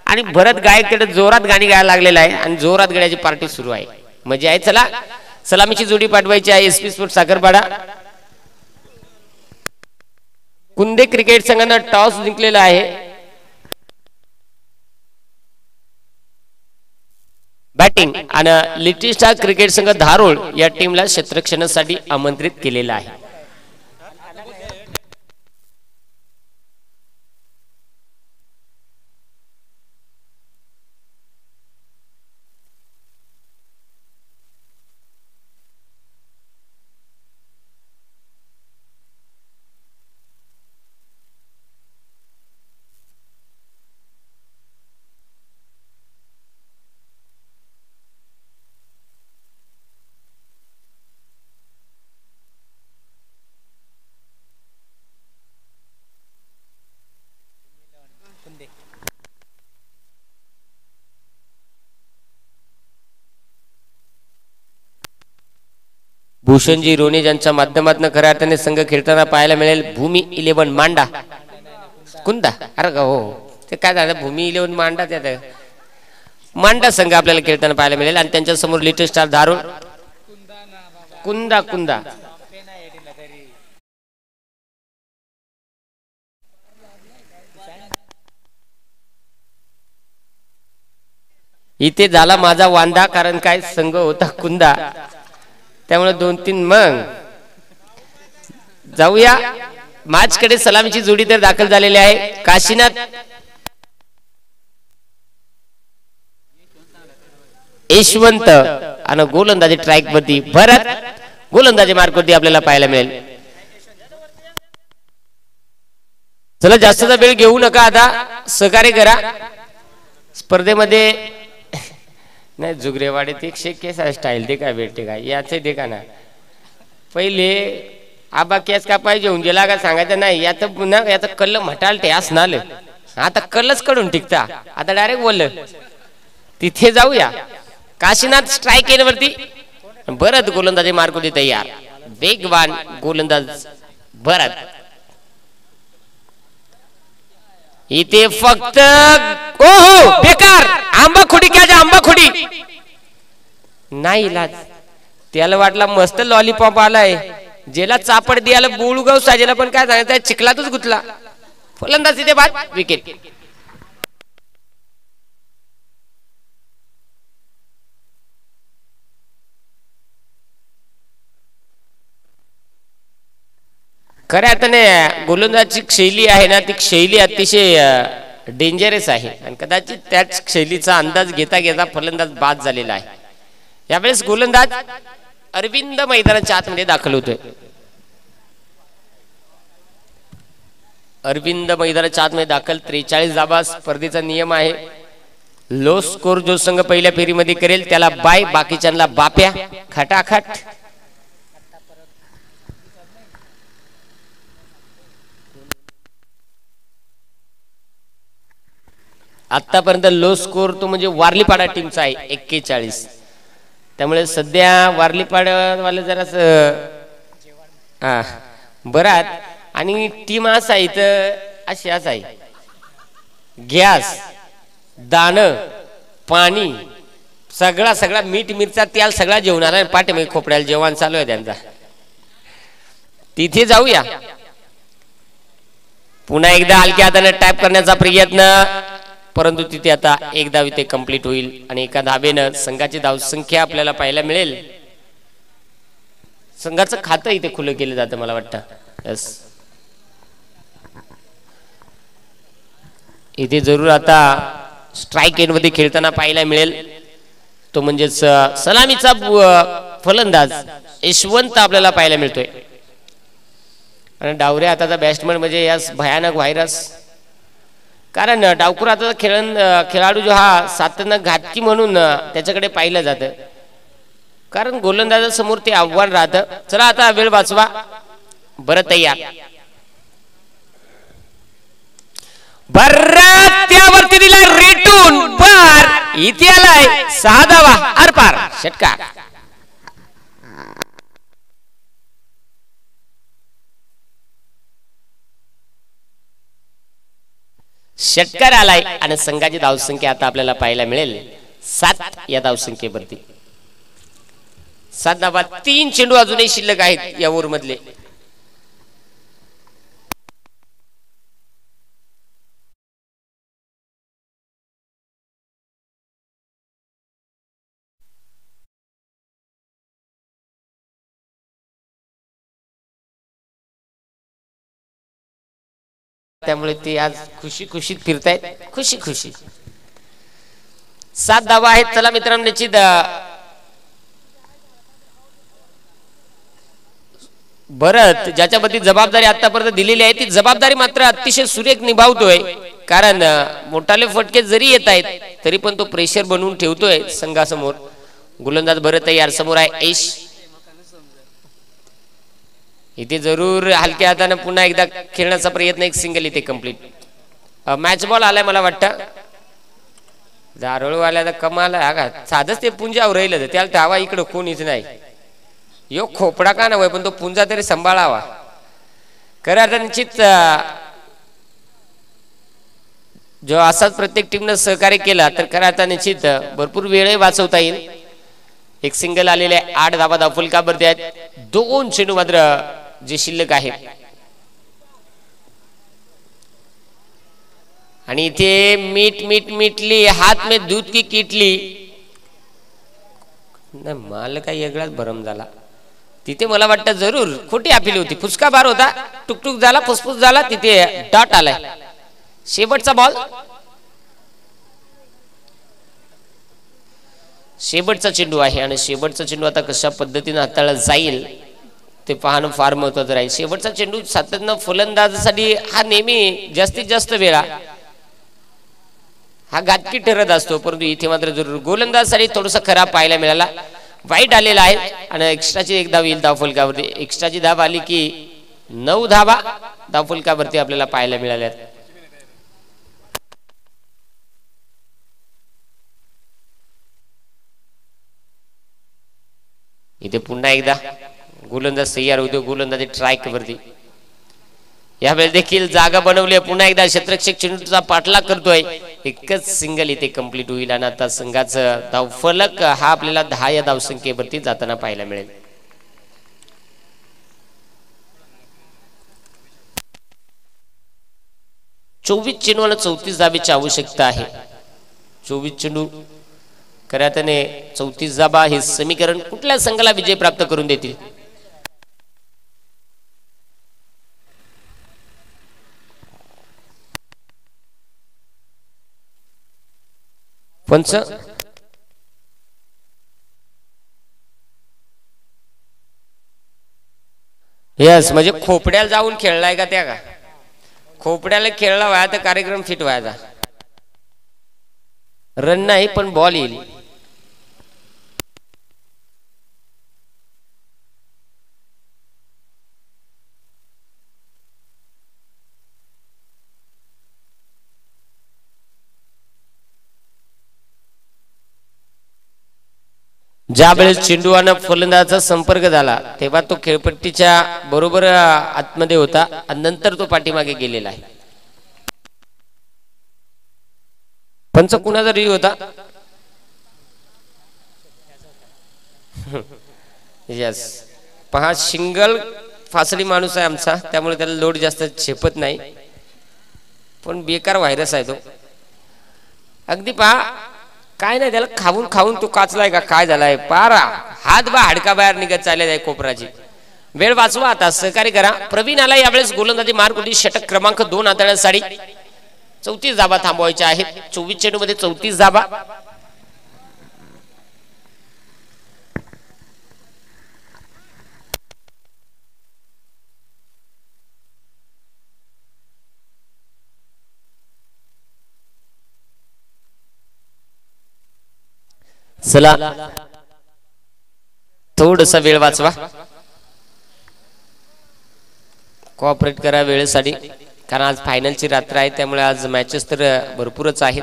आणि भरत गायक तिथे जोरात गाणी गायला लागलेला आहे आणि जोरात गाण्याची पार्टी सुरू आहे. मजा आहे. चला सलामीची जोडी पाठवायची आहे. SP sports Sakharpada. Kunde cricket संघानं टॉस जिंकलेला आहे. बॅटिंग आणि लिटिल स्टार क्रिकेट संघ धारोळ या टीमला क्षेत्ररक्षणासाठी आमंत्रित केलेलं आहे. भूषणजी रोने ज्यांच्या माध्यमातून खऱ्या अर्थाने संघ खेळताना पाहायला मिळेल. भूमी 11 मांडा कुंदा. अरे हो ते काय झालं. भूमी 11 मांडा त्यात मांडा संघ आपल्याला खेळताना पाहायला मिळेल. आणि त्यांच्या समोर लिटिल स्टार धारोळ कुंदा. इथे झाला माझा वांदा. कारण काय संघ होता कुंदा त्यामुळे 2-3 मग जाऊया मॅच कडे. सलामीची जोडी तर दाखल झालेली आहे. काशीनाथ यशवंत आणि गोलंदाजी ट्रॅक वरती भरत. गोलंदाजी मार्क वरती आपल्याला पाहायला मिळेल. चला जास्तचा वेळ घेऊ नका, आता सहकार्य करा स्पर्धेमध्ये. नाही जुगरेवाडीत एक शेक केस स्टाईल दे काय भेटते काय याचे दे का ना. पहिले आबा केस का पाहिजे होऊन गेला का सांगायचं नाही, याचं पुन्हा याचा कल्ल म्हटालते असणार. आता कल्लच कडून टिकता, आता डायरेक्ट बोललं. तिथे जाऊया काशीनाथ स्ट्राईक केल्यावरती. भरत गोलंदाजी मार्गोदी तयार, वेगवान गोलंदाज भरत. इथे फक्त ओहो बेकार आंबाखोडी क्या जा आंबाखोडी नाही इलाज. त्याला वाटला मस्त लॉलीपॉप आलाय, जेला चापड द्यायला बोळूगाव साजेला पण काय सांगायचं चिखलातच गुतला. फलंदाज तिथे बाद, विकेट. खऱ्या अर्थाने गोलंदाजी शैली आहे ना, ती शैली अतिशय डेंजरस आहे आणि कदाचित त्याच शैलीचा अंदाज घेता घेता फलंदाज बाद झालेला आहे. यावेळेस गोलंदाज अरविंद मैदानाच्या आतमध्ये दाखल होतोय. अरविंद मैदानाच्या आतमध्ये दाखल. 43 धाबा स्पर्धेचा नियम आहे. लो स्कोर जो संघ पहिल्या फेरीमध्ये करेल त्याला बाय, बाकीच्यांना बाप्या. खटाखट आतापर्यंत लो स्कोर तो म्हणजे वारलीपाडा टीमचा आहे 41. त्यामुळे सध्या वारलीपाडावाले जरास बरात आणि टीम असा आहे तर अशी असं आहे. गॅस, दाणं, पाणी सगळा मीठ मिरचा तेल सगळा जेवण आला. पाठीमागे खोपड्याला जेवण चालू आहे त्यांचा. तिथे जाऊया. पुन्हा एकदा हलक्या हाताने टॅप करण्याचा प्रयत्न, परंतु तिथे आता एक धाव इथे कंप्लीट होईल आणि एका धावेनं संघाची धावसंख्या आपल्याला पाहायला मिळेल. संघाचं खातं इथे खुलं केलं जातं मला वाटतं. यस, इथे जरूर आता स्ट्राईक एंड मध्ये खेळताना पाहायला मिळेल तो म्हणजेच सलामीचा फलंदाज यशवंत आपल्याला पाहायला मिळतोय. आणि डावरे हाताचा बॅट्समन म्हणजे यास भयानक व्हायरस. कारण डावखुर हाताचा खेळाडू जो हा सातत्यानं घातकी म्हणून त्याच्याकडे पाहिलं जातं. कारण गोलंदाजासमोर ते आव्हान राहतं. चला आता वेळ वाचवा. बरं तयार. भरत त्यावरती दिला रेटून बर. इथे आलाय 6 धावा आरपार. षटकार. षटकार आलाय आणि संघाची धावसंख्या आता आपल्याला पाहायला मिळेल 7 या धावसंख्येवरती. 7 धावा. 3 चेंडू अजूनही शिल्लक आहेत या ओव्हर मधले. त्यामुळे ते आज खुशी खुशीत फिरतायत. खुशी खुशी. 7 धावा आहेत. चला मित्रांनो, निश्चित भरत ज्याच्याबद्दल जबाबदारी आतापर्यंत दिलेली आहे ती जबाबदारी मात्र अतिशय सुरेख निभावतोय. कारण मोठाले फटके जरी येत आहेत तरी पण तो प्रेशर बनवून ठेवतोय संघासमोर. गोलंदाज भरत तयार. समोर आहे ऐश. इथे जरूर हलक्या हाताने पुन्हा एकदा खेळण्याचा प्रयत्न. एक सिंगल इथे कंप्लीट. मॅच बॉल आलाय मला वाटतं. जारळू आल्या कमाल का साधच ते पुंजावर राहिलं त्याला धावा इकडं कोणीच नाही. यो खोपडा का नव्हे पण तो पुंजा तरी सांभाळावा. खरं आता निश्चित जो असाच प्रत्येक टीमनं सहकार्य केला तर खरं आता निश्चित भरपूर वेळही वाचवता येईल. एक सिंगल आलेले 8 धावा धावफलकावरती आहेत. 2 चेंडू मात्र जे शिल्लक आहे. आणि इथे मीठली हात में दूध की किटली. माल काही वेगळाच भरम झाला तिथे. मला वाटतं जरूर खोटी अपील होती. फुसका बार होता. टुकटुक झाला, फुसफुस झाला. तिथे डॉट आलाय. शेवटचा बॉल. शेवटचा चेंडू आहे आणि शेवटचा चेंडू आता कशा पद्धतीने हाताळला जाईल ते पाहणं फार महत्वाचं राहील. शेवटचा चेंडू सातत्यानं फलंदाजासाठी हा नेहमी जास्तीत जास्त वेळा हा घातकी ठरत असतो, परंतु इथे मात्र जरूर गोलंदाजासाठी थोडासा खराब पाहायला मिळाला. वाईट आलेला आहे आणि एक्स्ट्राची एक धाव येईल धावफलकावरती. एक्स्ट्राची धाव आली की 9 धावा धावफलकावरती आपल्याला पाहायला मिळाल्या. इथे पुन्हा एकदा गोलंदाज तयार होतो, गोलंदाजी ट्रायक वरती. यावेळेस देखील जागा बनवली. पुन्हा एकदा क्षेत्ररक्षक चेंडूचा पाठलाग करतोय. एकच सिंगल इथे कंप्लीट होईल आणि आता संघाचं धावफलक हा आपल्याला 10 या धावसंख्येवरती जाताना पाहायला मिळेल. चोवीस चेंडूला 34 धावेची आवश्यकता आहे. 24 चेंडू खऱ्याने 34 धावा हे समीकरण कुठल्या संघाला विजय प्राप्त करून देतील. पंच यस म्हणजे खोपड्याला जाऊन खेळलाय का त्या का खोपड्याला खेळला व्हाया तर कार्यक्रम फिट व्हायचा. रन नाही पण बॉल येईल. ज्या वेळेस चेंडू आणि फलंदाजाचा संपर्क झाला तेव्हा तो खेळपट्टीच्या बरोबर आतमध्ये होता आणि नंतर तो पाठीमागे गेलेला आहे. पंच कुणाचा रिव्ह्यू होता. यस पहा सिंगल फासडी माणूस आहे आमचा, त्यामुळे त्याला लोड जास्त झेपत नाही, पण बेकार व्हायरस आहे तो. अगदी पहा काय नाही त्याला खाऊन खाऊन तो काचलाय का काय झालाय. पारा हात बा हाडका बाहेर निघत चालले आहे कोपराची. वेळ वाचवा आता, सहकार्य करा. प्रवीण आला यावेळेस गोलंदाजी मार्क होती. षटक क्रमांक 2 हाताळण्यासाठी 34 धावा थांबवायच्या आहेत. 24 चेंडू मध्ये 34 धावा. चला थोडसा वेळ वाचवा, कोऑपरेट करा वेळेसाठी, कारण आज फायनलची रात्र आहे त्यामुळे आज मॅचेस तर भरपूरच आहेत.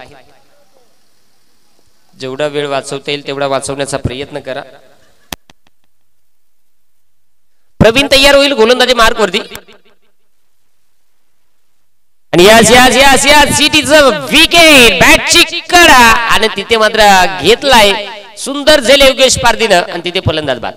जेवढा वेळ वाचवता येईल तेवढा वाचवण्याचा प्रयत्न करा. प्रवीण तयार होईल गोलंदाजी मार्क वरती आणि यस यस यस यस सिटीचं विकेट बॅटची कडा आणि तिथे मात्र घेतलाय सुंदर झेल योगेश पारदीनं आणि तिथे फलंदाज बाद.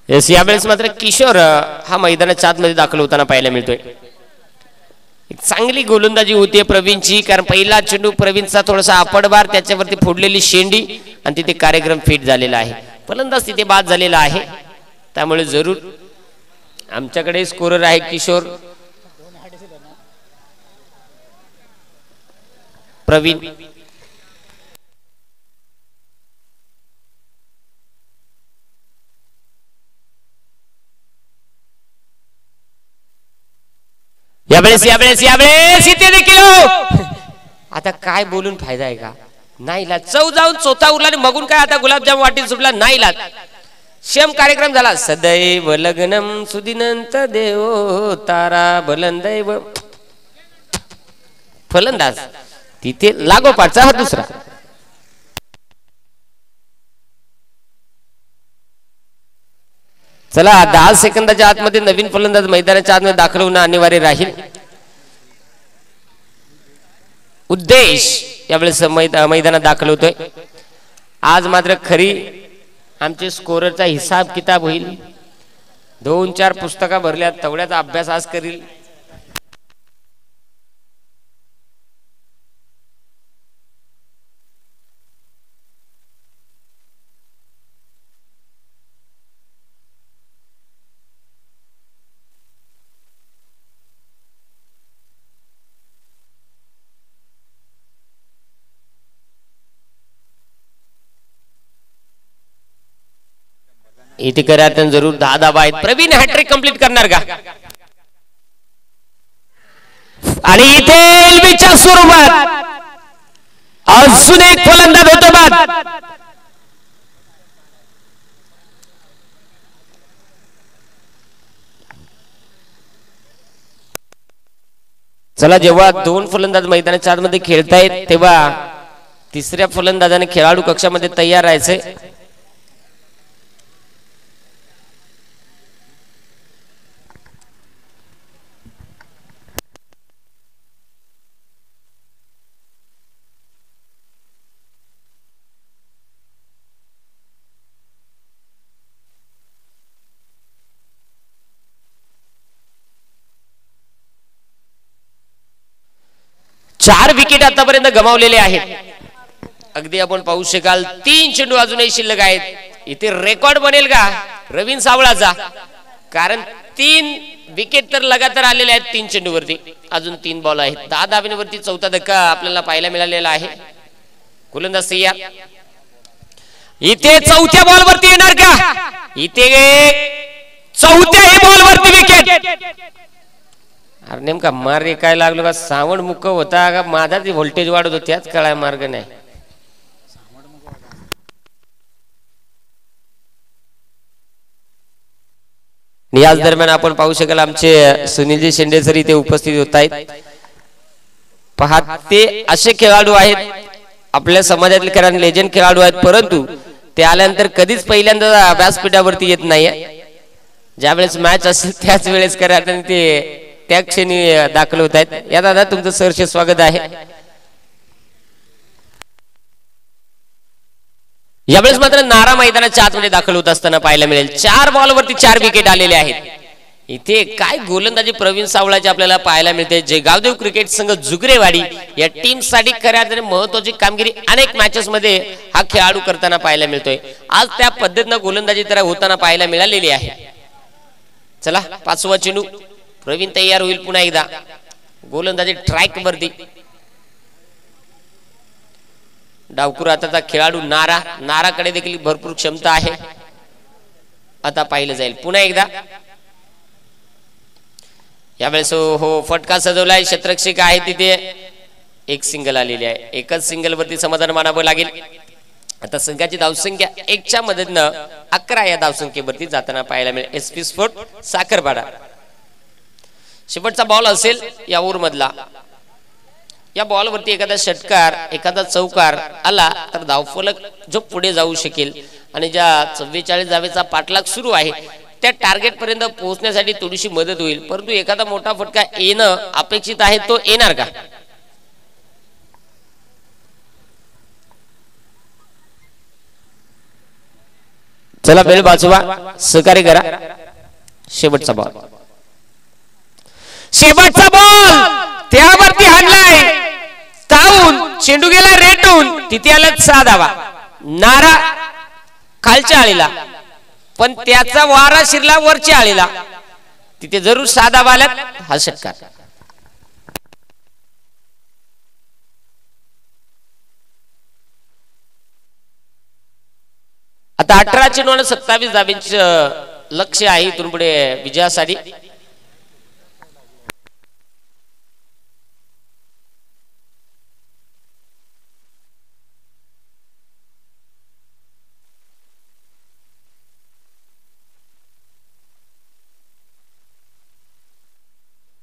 यस यावेळेस मात्र किशोर हा मैदानाच्या आतमध्ये दाखल होताना पाहायला मिळतोय. एक चांगली गोलंदाजी होती प्रवीणची, कारण पहिला चेंडू प्रवीणचा थोडासा आपडबार, त्याच्यावरती फोडलेली शेंडी आणि तिथे कार्यक्रम फिट झालेला आहे. फलंदाज तिथे बाद झालेला आहे, त्यामुळे जरूर आमच्याकडे स्कोरर आहे किशोर. प्रवीण यावेळेस यावेळेस यावेळेस इथे देखील आता काय बोलून फायदा आहे का. नाही इलाज चव जाऊन चोथा उरला आणि मगून काय आता गुलाबजाम वाटीत सुटला. नाही इलाज शेम कार्यक्रम झाला. सदैव लग्नम सुदिनंत देव तारा बलंदैव. फलंदाज तिथे लागोपाठचा हा दुसरा. चला 10 सेकंदाच्या आतमध्ये नवीन फलंदाज मैदानाच्या आतमध्ये दाखल होणं अनिवार्य राहील. उद्देश यावेळेस मैदानात दाखल होतोय. आज मात्र खरी आमचे स्कोररचा हिसाब किताब होईल. 2-4 पुस्तका भरल्यात, तेवढ्याचा अभ्यास आज करील. इथे करा जरूर 10 धावा आहेत. प्रवीण हॅट्रिक कंप्लीट करणार का? आणि इथे एलबीच्या स्वरूपात अजून एक फलंदाज होतो बाद. चला, जेव्हा 2 फलंदाज मैदानाच्या आतमध्ये खेळतायत तेव्हा तिसऱ्या फलंदाजाने खेळाडू कक्षामध्ये तयार राहायचे. चार विकेट आतापर्यंत गमावलेले आहेत. अगदी आपण पाहू शकाल 3 चेंडू अजूनही शिल्लक आहेत. इथे रेकॉर्ड बनेल का रवीन सावळाचा? कारण 3 विकेट तर लगातार आलेले आहेत 3 चेंडूवरती. अजून 3 बॉल आहेत. 10 धावांवरती चौथा धक्का आपल्याला पाहायला मिळालेला आहे. गोलंदाज सय्या इथे चौथ्या बॉलवरती येणार का? इथे चौथ्याही बॉलवरती विकेट. अरे नेमका मार रे काय लागलो का? सावंड मुख होता का माझा ती व्होल्टेज वाढत होती? त्याच कळाय मार्ग नाही. याच दरम्यान आपण पाहू शकाल आमचे सुनीलजी शेंडे सर इथे उपस्थित होत आहेत. पहा, ते असे खेळाडू आहेत आपल्या समाजातील खेळाडू, लेजंड खेळाडू आहेत, परंतु ते आल्यानंतर कधीच पहिल्यांदा व्यासपीठावरती येत नाही. ज्यावेळेस मॅच असेल त्याच वेळेस करा ते त्या क्षणी दाखल होत आहेत. या दादा तुमचं सहर्ष स्वागत आहे. यावेळेस मात्र नारा मैदानाच्या आतमध्ये दाखल होत असताना पाहायला मिळेल. 4 बॉलवरती 4 विकेट आलेले आहेत. इथे काय गोलंदाजी प्रवीण सावळाची आपल्याला पाहायला मिळते. जे गावदेव क्रिकेट संघ जुगरेवाडी या टीम साठी खऱ्या अर्थाने महत्वाची कामगिरी अनेक मॅचेस मध्ये हा खेळाडू करताना पाहायला मिळतोय. आज त्या पद्धतीनं गोलंदाजी तर होताना पाहायला मिळालेली आहे. चला, 5वा चेंडू. प्रवीण तयार होईल पुन्हा एकदा. गोलंदाजी ट्रॅक वरती. डावकुर हाताचा खेळाडू नाराकडे देखील भरपूर क्षमता आहे. आता पाहिलं जाईल पुन्हा एकदा. यावेळेस हो फटका सजवलाय. क्षेत्ररक्षक आहे तिथे. एक सिंगल आलेली आहे. एकच सिंगल वरती समाधान मानावं लागेल. आता संघाची धावसंख्या 1च्या मदतीनं 11 या धावसंख्येवरती जाताना पाहायला मिळेल. SP sport Sakharpada. शेवटचा बॉल असेल या ओव्हर मधला. या बॉल वरती एखादा षटकार एखादा चौकार आला तर धावफलक जो पुढे जाऊ शकेल आणि ज्या 44 धावेचा पाठलाग सुरू आहे त्या टार्गेट पर्यंत पोहोचण्यासाठी थोडीशी मदत होईल. परंतु एखादा मोठा फटका येणं अपेक्षित आहे. तो येणार का? चला, बेल वाजवा, सहकार्य करा. शेवटचा बॉल. शेवटचा बॉल त्यावरती हाणलाय. ताऊन चेंडू गेला रेटून. तिथे आला 6 धावा. नारा खालच्या आळीला, पण त्याचा वारा शिरला वरच्या आळीला. तिथे जरूर 6 धावा आल्यात. हा षटकार. आता 18 चेंडू 27 धावांचं लक्ष्य आहे इथून पुढे विजयासाठी.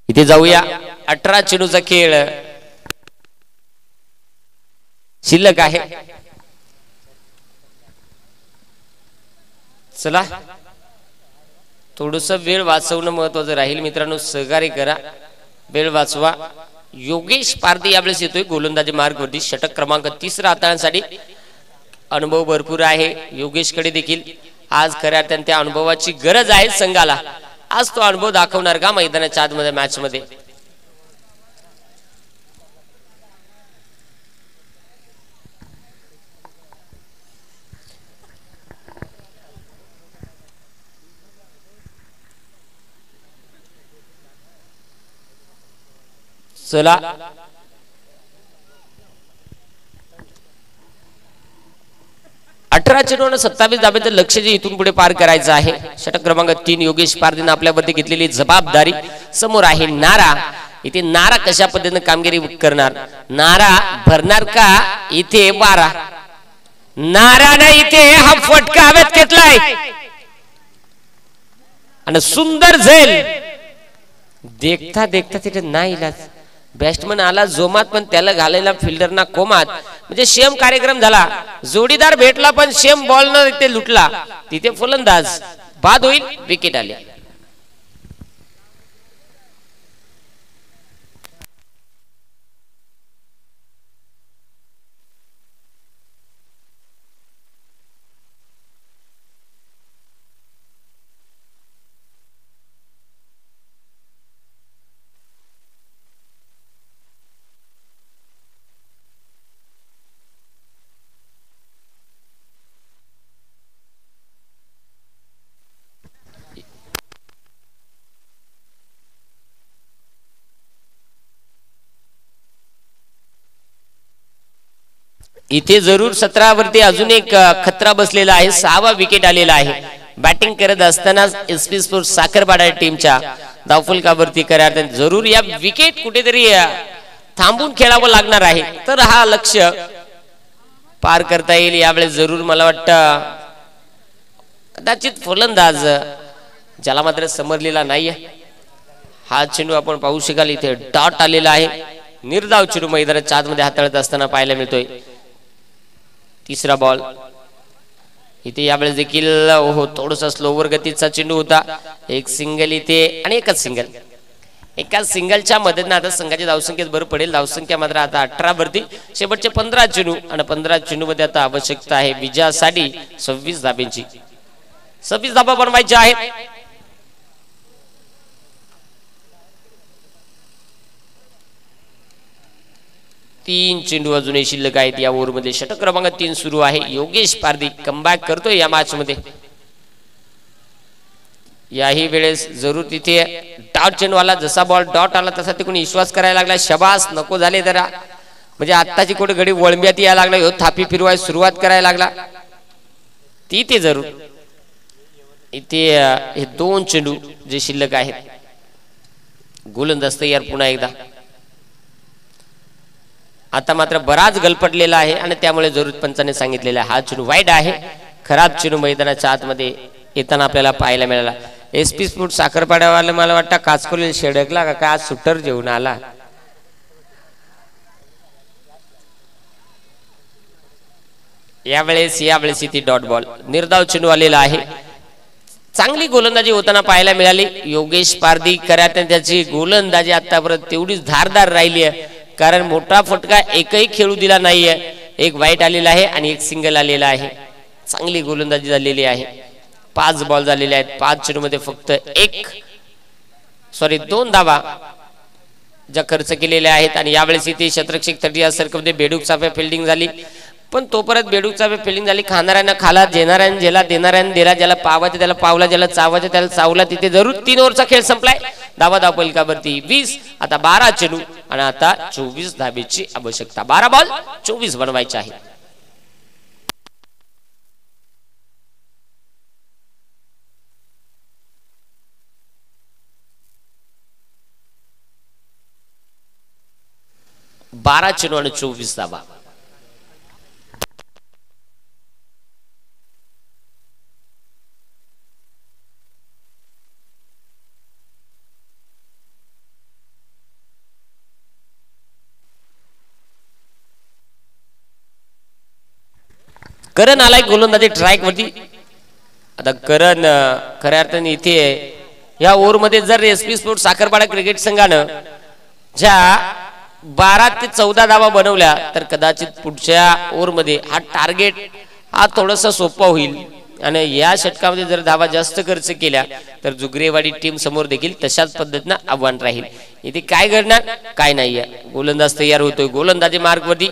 इथे जाऊया. 18 चेंडूचा खेळ शिल्लक आहे. चला, थोडस वेळ वाचवणं महत्वाचं राहील. मित्रांनो, सहकार्य करा, वेळ वाचवा. योगेश पारधी यावेळेस येतोय गोलंदाजी मार्ग वरती. षटक क्रमांक 3 हाताळण्यासाठी अनुभव भरपूर आहे योगेशकडे देखील. आज खऱ्या अर्थाने त्या अनुभवाची गरज आहे संघाला. आज तो अनुभव दाखवणार का मैदानाच्या आतमध्ये मॅच मध्ये? चला, 18 चेंडू आणि 27 धाब्याचं लक्ष जे इथून पुढे पार करायचं आहे. षटक क्रमांक 3 योगेश पारदीने आपल्यावरती घेतलेली जबाबदारी. समोर आहे नारा. इथे नारा कशा पद्धतीने कामगिरी करणार, नारा भरणार का इथे 12. नाराने इथे हा फटका हवेत घेतलाय आणि सुंदर झेल. देखता देखता तिथे नाही इलाज, बॅट्समन आला जोमात पण त्याला घालायला फिल्डरना कोमात. म्हणजे शेम कार्यक्रम झाला. जोडीदार भेटला पण शेम बॉल न तिथे लुटला. तिथे फलंदाज बाद होईल, विकेट आली. इथे जरूर 17 वरती अजून एक खतरा बसलेला आहे. 6वा विकेट आलेला आहे. बॅटिंग करत असताना एसपी स्पोर्ट्स साखरपाडा टीमच्या धावफलकावरती करार जरूर या विकेट कुठेतरी थांबून खेळावं लागणार आहे, तर हा लक्ष्य पार करता येईल यावेळेस. जरूर मला वाटतं कदाचित फलंदाज ज्याला मात्र समरलेला नाहीये. हा चेंडू आपण पाहू शकाल इथे डॉट आलेला आहे. निर्धाव चेंडू मैदानाच्या आतमध्ये हाताळत असताना पाहायला मिळतोय. तिसरा बॉल इथे यावेळेस देखील हो थोडासा स्लोवर गतीचा चेंडू होता. एक सिंगल इथे आणि एकच सिंगल. एका सिंगलच्या मदतीने आता संघाची धावसंख्येत भर पडेल. धावसंख्या मात्र आता 18 वरती. शेवटचे 15 चेंडू आणि 15 चेंडू मध्ये आता आवश्यकता आहे विजयासाठी 26 धाब्यांची. 26 धाबा बनवायच्या आहेत. तीन चेंडू अजूनही शिल्लक आहेत या ओव्हर मध्ये. षटक क्रमांक 3 सुरू आहे. योगेश पारदी कमबॅक करतोय या मॅच मध्ये. याही वेळेस जरूर तिथे डॉट चेंडूवाला जसा बॉल डॉट आला तसा तिकडून विश्वास करायला लागला. शबास नको झाले जरा, म्हणजे आत्ताची कुठे घडी वळंब्यात यायला लागला. ह्यो थापी फिरवाय सुरुवात करायला लागला. ती जरूर इथे हे 2 चेंडू जे शिल्लक आहेत. गोलंदाज तयार पुन्हा एकदा. आता मात्र बराच गलपटलेला आहे आणि त्यामुळे जरूर पंचाने सांगितलेला हा चेंडू वाईड आहे. खराब चेंडू मैदानाच्या आतमध्ये येताना आपल्याला पाहायला मिळाला. एसपी स्पोर्ट्स साखरपाड्यावाला मला वाटतं काचकोली शेडकला का काय सुटर जेवून आला. यावेळेस इथे डॉट बॉल. निर्धाव चेंडू आलेला आहे. चांगली गोलंदाजी होताना पाहायला मिळाली. योगेश पारदी करात त्याची गोलंदाजी आतापर्यंत तेवढीच धारदार राहिली आहे, कारण मोठा फटका एकही खेळू दिला नाहीये. एक वाईट आलेला आहे आणि एक सिंगल आलेला आहे. चांगली गोलंदाजी झालेली आहे. 5 बॉल झालेले आहेत. 5 चेंडू मध्ये फक्त 2 धावा ज्या खर्च केलेल्या आहेत. आणि यावेळेस इथे शतरक्षक 30 सर्कलमध्ये बेडूक चाफे फिल्डिंग झाली, पण तोपर्यंत बेडूक चाफे फिल्डिंग झाली. खाणाऱ्यांना खाला, देणाऱ्यांना ज्याला, देणाऱ्यांना दिला, ज्याला पावायचं त्याला पावला, ज्याला चावायचं त्याला चावला. तिथे जरूर 3 ओव्हरचा खेळ संपलाय. धावा धावफलकावरती 20. आता 12 चेंडू आणि आता 24 धाबेची आवश्यकता. 12 बॉल 24 बनवायचे आहे. बारा चेंडू आणि 24 धाबा. करण आलाय गोलंदाजी ट्रॅक वरती. आता करण खऱ्या अर्थाने इथे या ओव्हर मध्ये जर एसपी स्पोर्ट्स साखरपाडा क्रिकेट संघानं ज्या 12 ते 14 धावा बनवल्या तर कदाचित पुढच्या ओव्हर मध्ये हा टार्गेट हा थोडासा सोपा होईल. आणि या षटकामध्ये जर धावा जास्त खर्च केल्या तर जुगरेवाडी टीम समोर देखील तशाच पद्धतीने आव्हान राहील. इथे काय घडणार काय नाहीये. गोलंदाज तयार होतोय. गोलंदाजी मार्ग वरती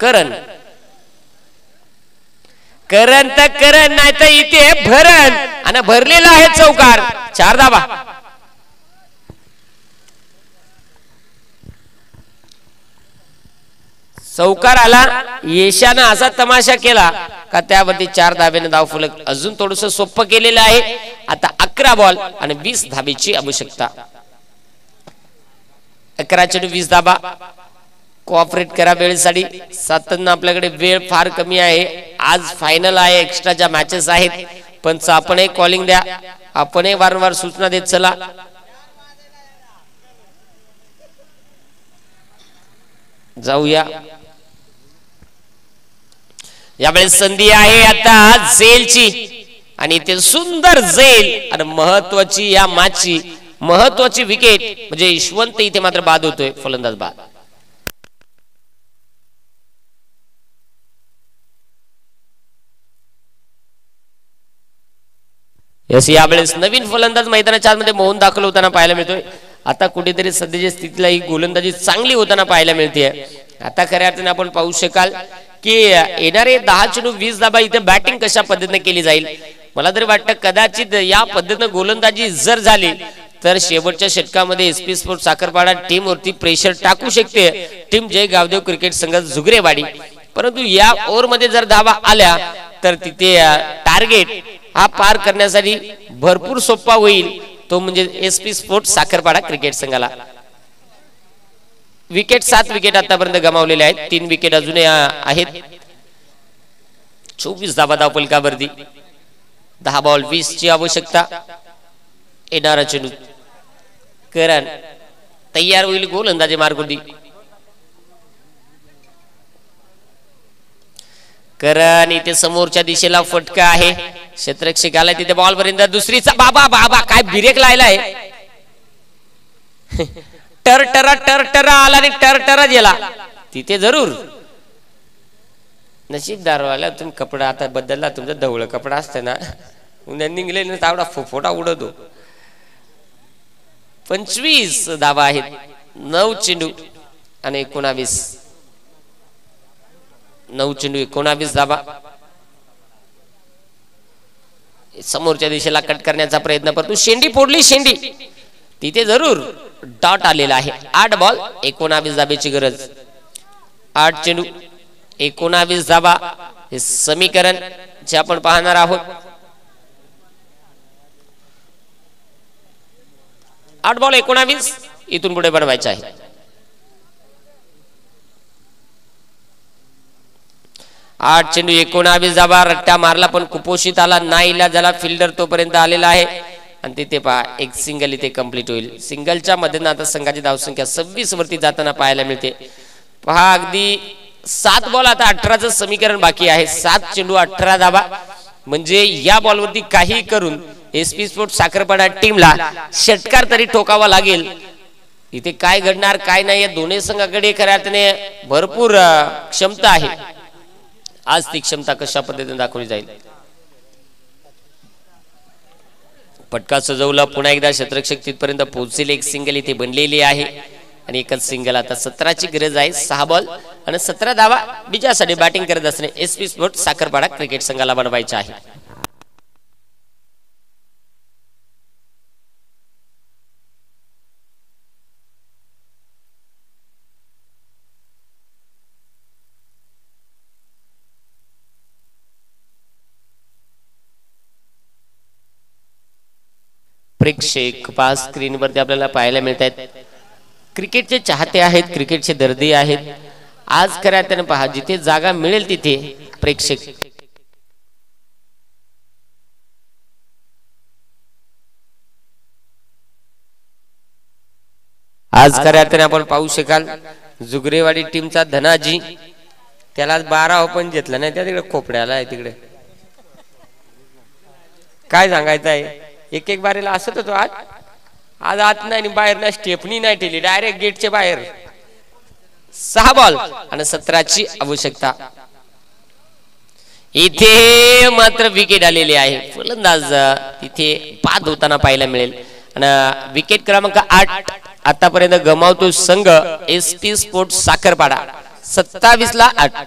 करण तर करण नाही तर इथे भरण आणि भरलेला आहे चौकार. 4 धावा. चौकार आला, यशानं असा तमाशा केला का त्यावरती 4 धाब्याने धावफलक अजून थोडस सोपं केलेलं आहे. आता 11 बॉल आणि 20 धाबेची आवश्यकता. 11 चेंडू 20 धाबा. कोऑपरेट करा वेळेसाठी. सातत्यानं आपल्याकडे वेळ फार कमी आहे. आज फायनल आहे, एक्स्ट्राच्या मॅचेस आहेत. पंच आपणही कॉलिंग द्या, आपणही वारंवार सूचना देत चला. जाऊया. यावेळेस संधी आहे आता झेलची आणि ते सुंदर झेल आणि महत्वाची या मॅचची महत्वाची विकेट म्हणजे यशवंत इथे मात्र बाद होतोय. फलंदाज बाद. यस, यावेळेस नवीन फलंदाज मैदानाच्या आतमध्ये मोहन दाखल होताना पाहायला मिळतोय. आता कुठेतरी सध्याच्या स्थितीला ही गोलंदाजी चांगली होताना पाहायला मिळते. आता खऱ्या अर्थाने आपण पाहू शकाल की येणारे 10 चेंडू 20 धाबा इथे बॅटिंग कशा पद्धतीने केली जाईल. मला तरी वाटतं कदाचित या पद्धतीने गोलंदाजी जर झाली तर शेवटच्या षटकामध्ये एसपी स्पोर्ट्स साखरपाडा टीम वरती प्रेशर टाकू शकते टीम जय गावदेव क्रिकेट संघ जुगरेवाडी. परंतु या ओव्हर मध्ये जर धावा आल्या तर तिथे टार्गेट हा पार करण्यासाठी भरपूर सोपा होईल. तो म्हणजे एसपी स्पोर्ट्स साखरपाडा क्रिकेट संघाला. विकेट 7 विकेट आतापर्यंत गमावलेले आहेत. 3 विकेट अजूनही आहेत. 24 धाबा धावफलकावरती. 10 बॉल 20 ची आवश्यकता. येणारा चेंडू करण तयार होईल गोलंदाजी मार्गोदी. करण इथे समोरच्या दिशेला फटका आहे. क्षेत्ररक्षक आलाय तिथे बॉल पर्यंत. दुसरीचा बाबा बाबा काय ब्रेक लायलाय. टरटरा आला आणि टरटरा गेला तिथे. जरूर नशीबदार वाला तुम्ही कपडा आता बदलला. तुमचा ढवळ कपडा असतं ना, उन्हा निघले ना तावडा फोटा उडवतो. 25 धावा आहेत. 9 चेंडू आणि 19. 9 चेंडू 19 धावा. समोरच्या दिशेला कट करण्याचा प्रयत्न करतो. शेंडी फोडली. शेंडी तिथे जरूर डॉट आलेला आहे. 8 बॉल 19 धाब्याची गरज. 8 चेंडू 19 धाबा हे समीकरण जे आपण पाहणार आहोत. 8 बॉल 19 इथून पुढे बनवायचे आहे. 8 चेंडू 19 धाबा. रट्टा मारला पण कुपोषित आला. नाईला ज्याला फिल्डर तोपर्यंत आलेला आहे आणि तिथे पहा एक सिंगल इथे कंप्लीट होईल. सिंगलच्या मध्ये आता संघाची धावसंख्या 26 वरती जाताना पाहायला मिळते. पहा अगदी 7 बॉल आता 18चं समीकरण बाकी आहे. 7 चेंडू 18 धाबा म्हणजे या बॉल वरती काही करून एसपी स्पोर्ट्स साखरपाडा टीमला षटकार तरी ठोकावा लागेल. इथे काय घडणार काय नाही या दोन्ही संघाकडे खऱ्या अर्थाने भरपूर क्षमता आहे. आज ती क्षमता कशा पद्धतीने दाखवली जाईल. पटका सजवला. पुन्हा एकदा क्षेत्ररक्षक तिथपर्यंत पोहोचेल. एक सिंगल इथे बनलेली आहे आणि एकच सिंगल. आता 17ची गरज आहे. 6 बॉल आणि 17 धावा विजयासाठी बॅटिंग करत असणे एसपी स्पोर्ट्स साखरपाडा क्रिकेट संघाला बनवायचे आहे. प्रेक्षक पास स्क्रीन वरती आपल्याला पाहायला मिळत आहेत. क्रिकेटचे चाहते आहेत, क्रिकेटचे दर्दी आहेत. आज खऱ्या अर्थाने पहा जिथे जागा मिळेल तिथे प्रेक्षक आज खऱ्या अर्थाने आपण पाहू शकाल जुगरेवाडी टीमचा धनाजी त्याला 12 ओपन घेतला नाही. त्या तिकडे खोपड्याला आहे. तिकडे काय सांगायचं आहे. एक एक बारीला असत होतो. आज आत नाही बाहेर ना स्टेपनी नाही ठेवली. डायरेक्ट गेटच्या बाहेर. 6 बॉल आणि 17ची आवश्यकता. इथे मात्र विकेट आलेली आहे. फलंदाज तिथे बाद होताना पाहायला मिळेल. आणि विकेट क्रमांक 8 आतापर्यंत गमावतो संघ एसपी स्पोर्ट्स साखरपाडा. 27 ला 8.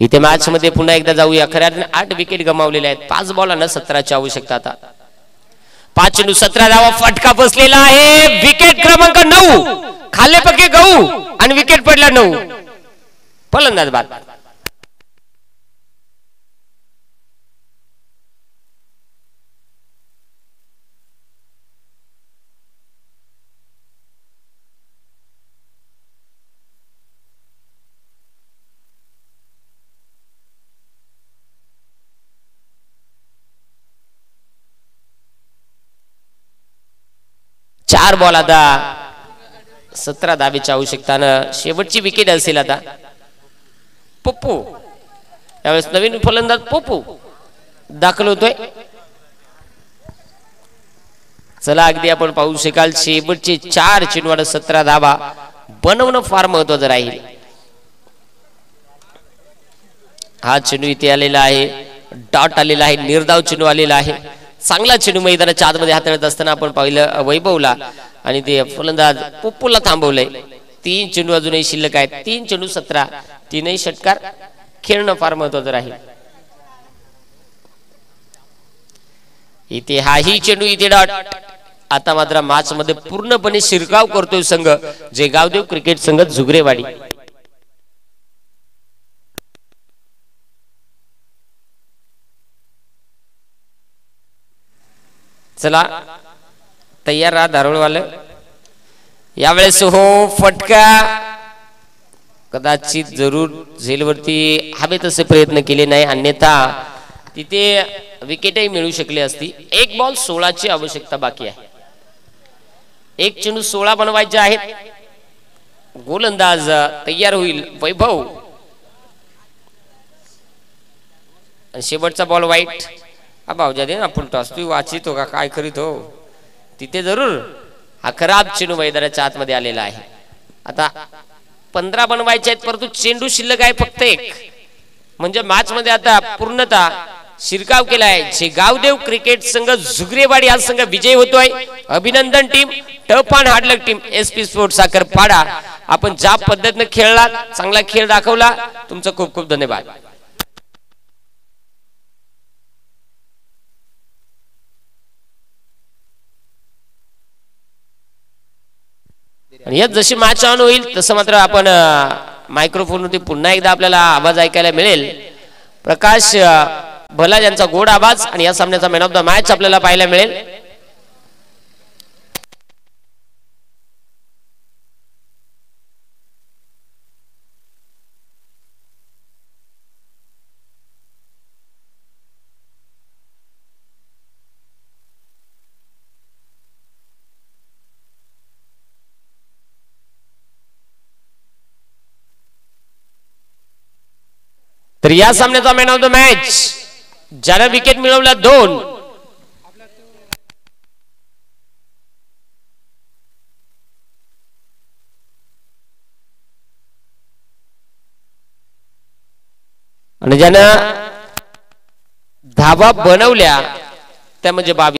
इथे मॅच मध्ये पुन्हा एकदा जाऊया. खऱ्या 8 विकेट गमावलेल्या आहेत. 5 बॉलांना 17ची आवश्यकता. आता 5 चेंडू 17 धावा. फटका बसलेला आहे. विकेट क्रमांक 9. खाल्ले पक्के गहू आणि विकेट पडला 9. फलंदाज बाद. चार बॉल आता 17 धावेची आवश्यकता. शेवटची विकेट असेल आता. पप्पू यावेळेस नवीन फलंदाज पप्पू दाखल होतोय. चला अगदी आपण पाहू शकाल शेवटचे 4 चेंडूवर 17 धावा बनवणं फार महत्वाचं राहील. हा चेंडू इथे आलेला आहे. डॉट आलेला आहे. निर्धाव चेंडू आलेला आहे. चांगला चेंडू मैदानाच्या आतमध्ये हाताळत असताना आपण पाहिलं वैभवला आणि ते फलंदाज पप्पूला थांबवलंय. 3 चेंडू अजूनही शिल्लक आहेत. 3 चेंडू 17. 3ही षटकार खेळणं फार महत्वाचं राहील. इथे हाही चेंडू इथे डॉट. आता मात्र मॅच मध्ये पूर्णपणे शिरकाव करतोय संघ जे गावदेव क्रिकेट संघ जुगरेवाडी. चला तयार राहा धारोळवाले. यावेळेस हो फटका कदाचित जरूर झेलवरती हवे तसे प्रयत्न केले नाही, अन्यथा तिथे विकेटही मिळू शकली असती. 1 बॉल 16ची आवश्यकता बाकी आहे. 1 चेंडू 16 बनवायचे आहेत. गोलंदाज तयार होईल वैभव. शेवटचा बॉल वाईट. हा भाऊजा दे ना आपण टॉस तू वाचितो का काय करीत हो. तिथे जरूर हा खराब चेंडू मैदानाच्या आतमध्ये आलेला आहे. आता 15 बनवायचे आहेत परंतु चेंडू शिल्लक आहे फक्त 1. म्हणजे मॅच मध्ये आता पूर्णतः शिरकाव केलाय. जे गावदेव क्रिकेट संघ जुगरेवाडी हा संघ विजयी होतोय. अभिनंदन team. Tough and hard luck team. SP sports Sakharpada. आपण ज्या पद्धतीने खेळला चांगला खेळ दाखवला. तुमचं खूप खूप धन्यवाद. आणि यात जशी मॅच ऑन होईल तसं मात्र आपण मायक्रोफोनवरती पुन्हा एकदा आपल्याला आवाज ऐकायला मिळेल. प्रकाश भला यांचा गोड आवाज आणि या सामन्याचा मॅन ऑफ द मॅच आपल्याला पाहायला मिळेल. तर या सामन्याचा मॅन ऑफ द मॅच ज्याला विकेट मिळवला 2 आणि ज्यानं धावा बनवल्या त्या म्हणजे 22.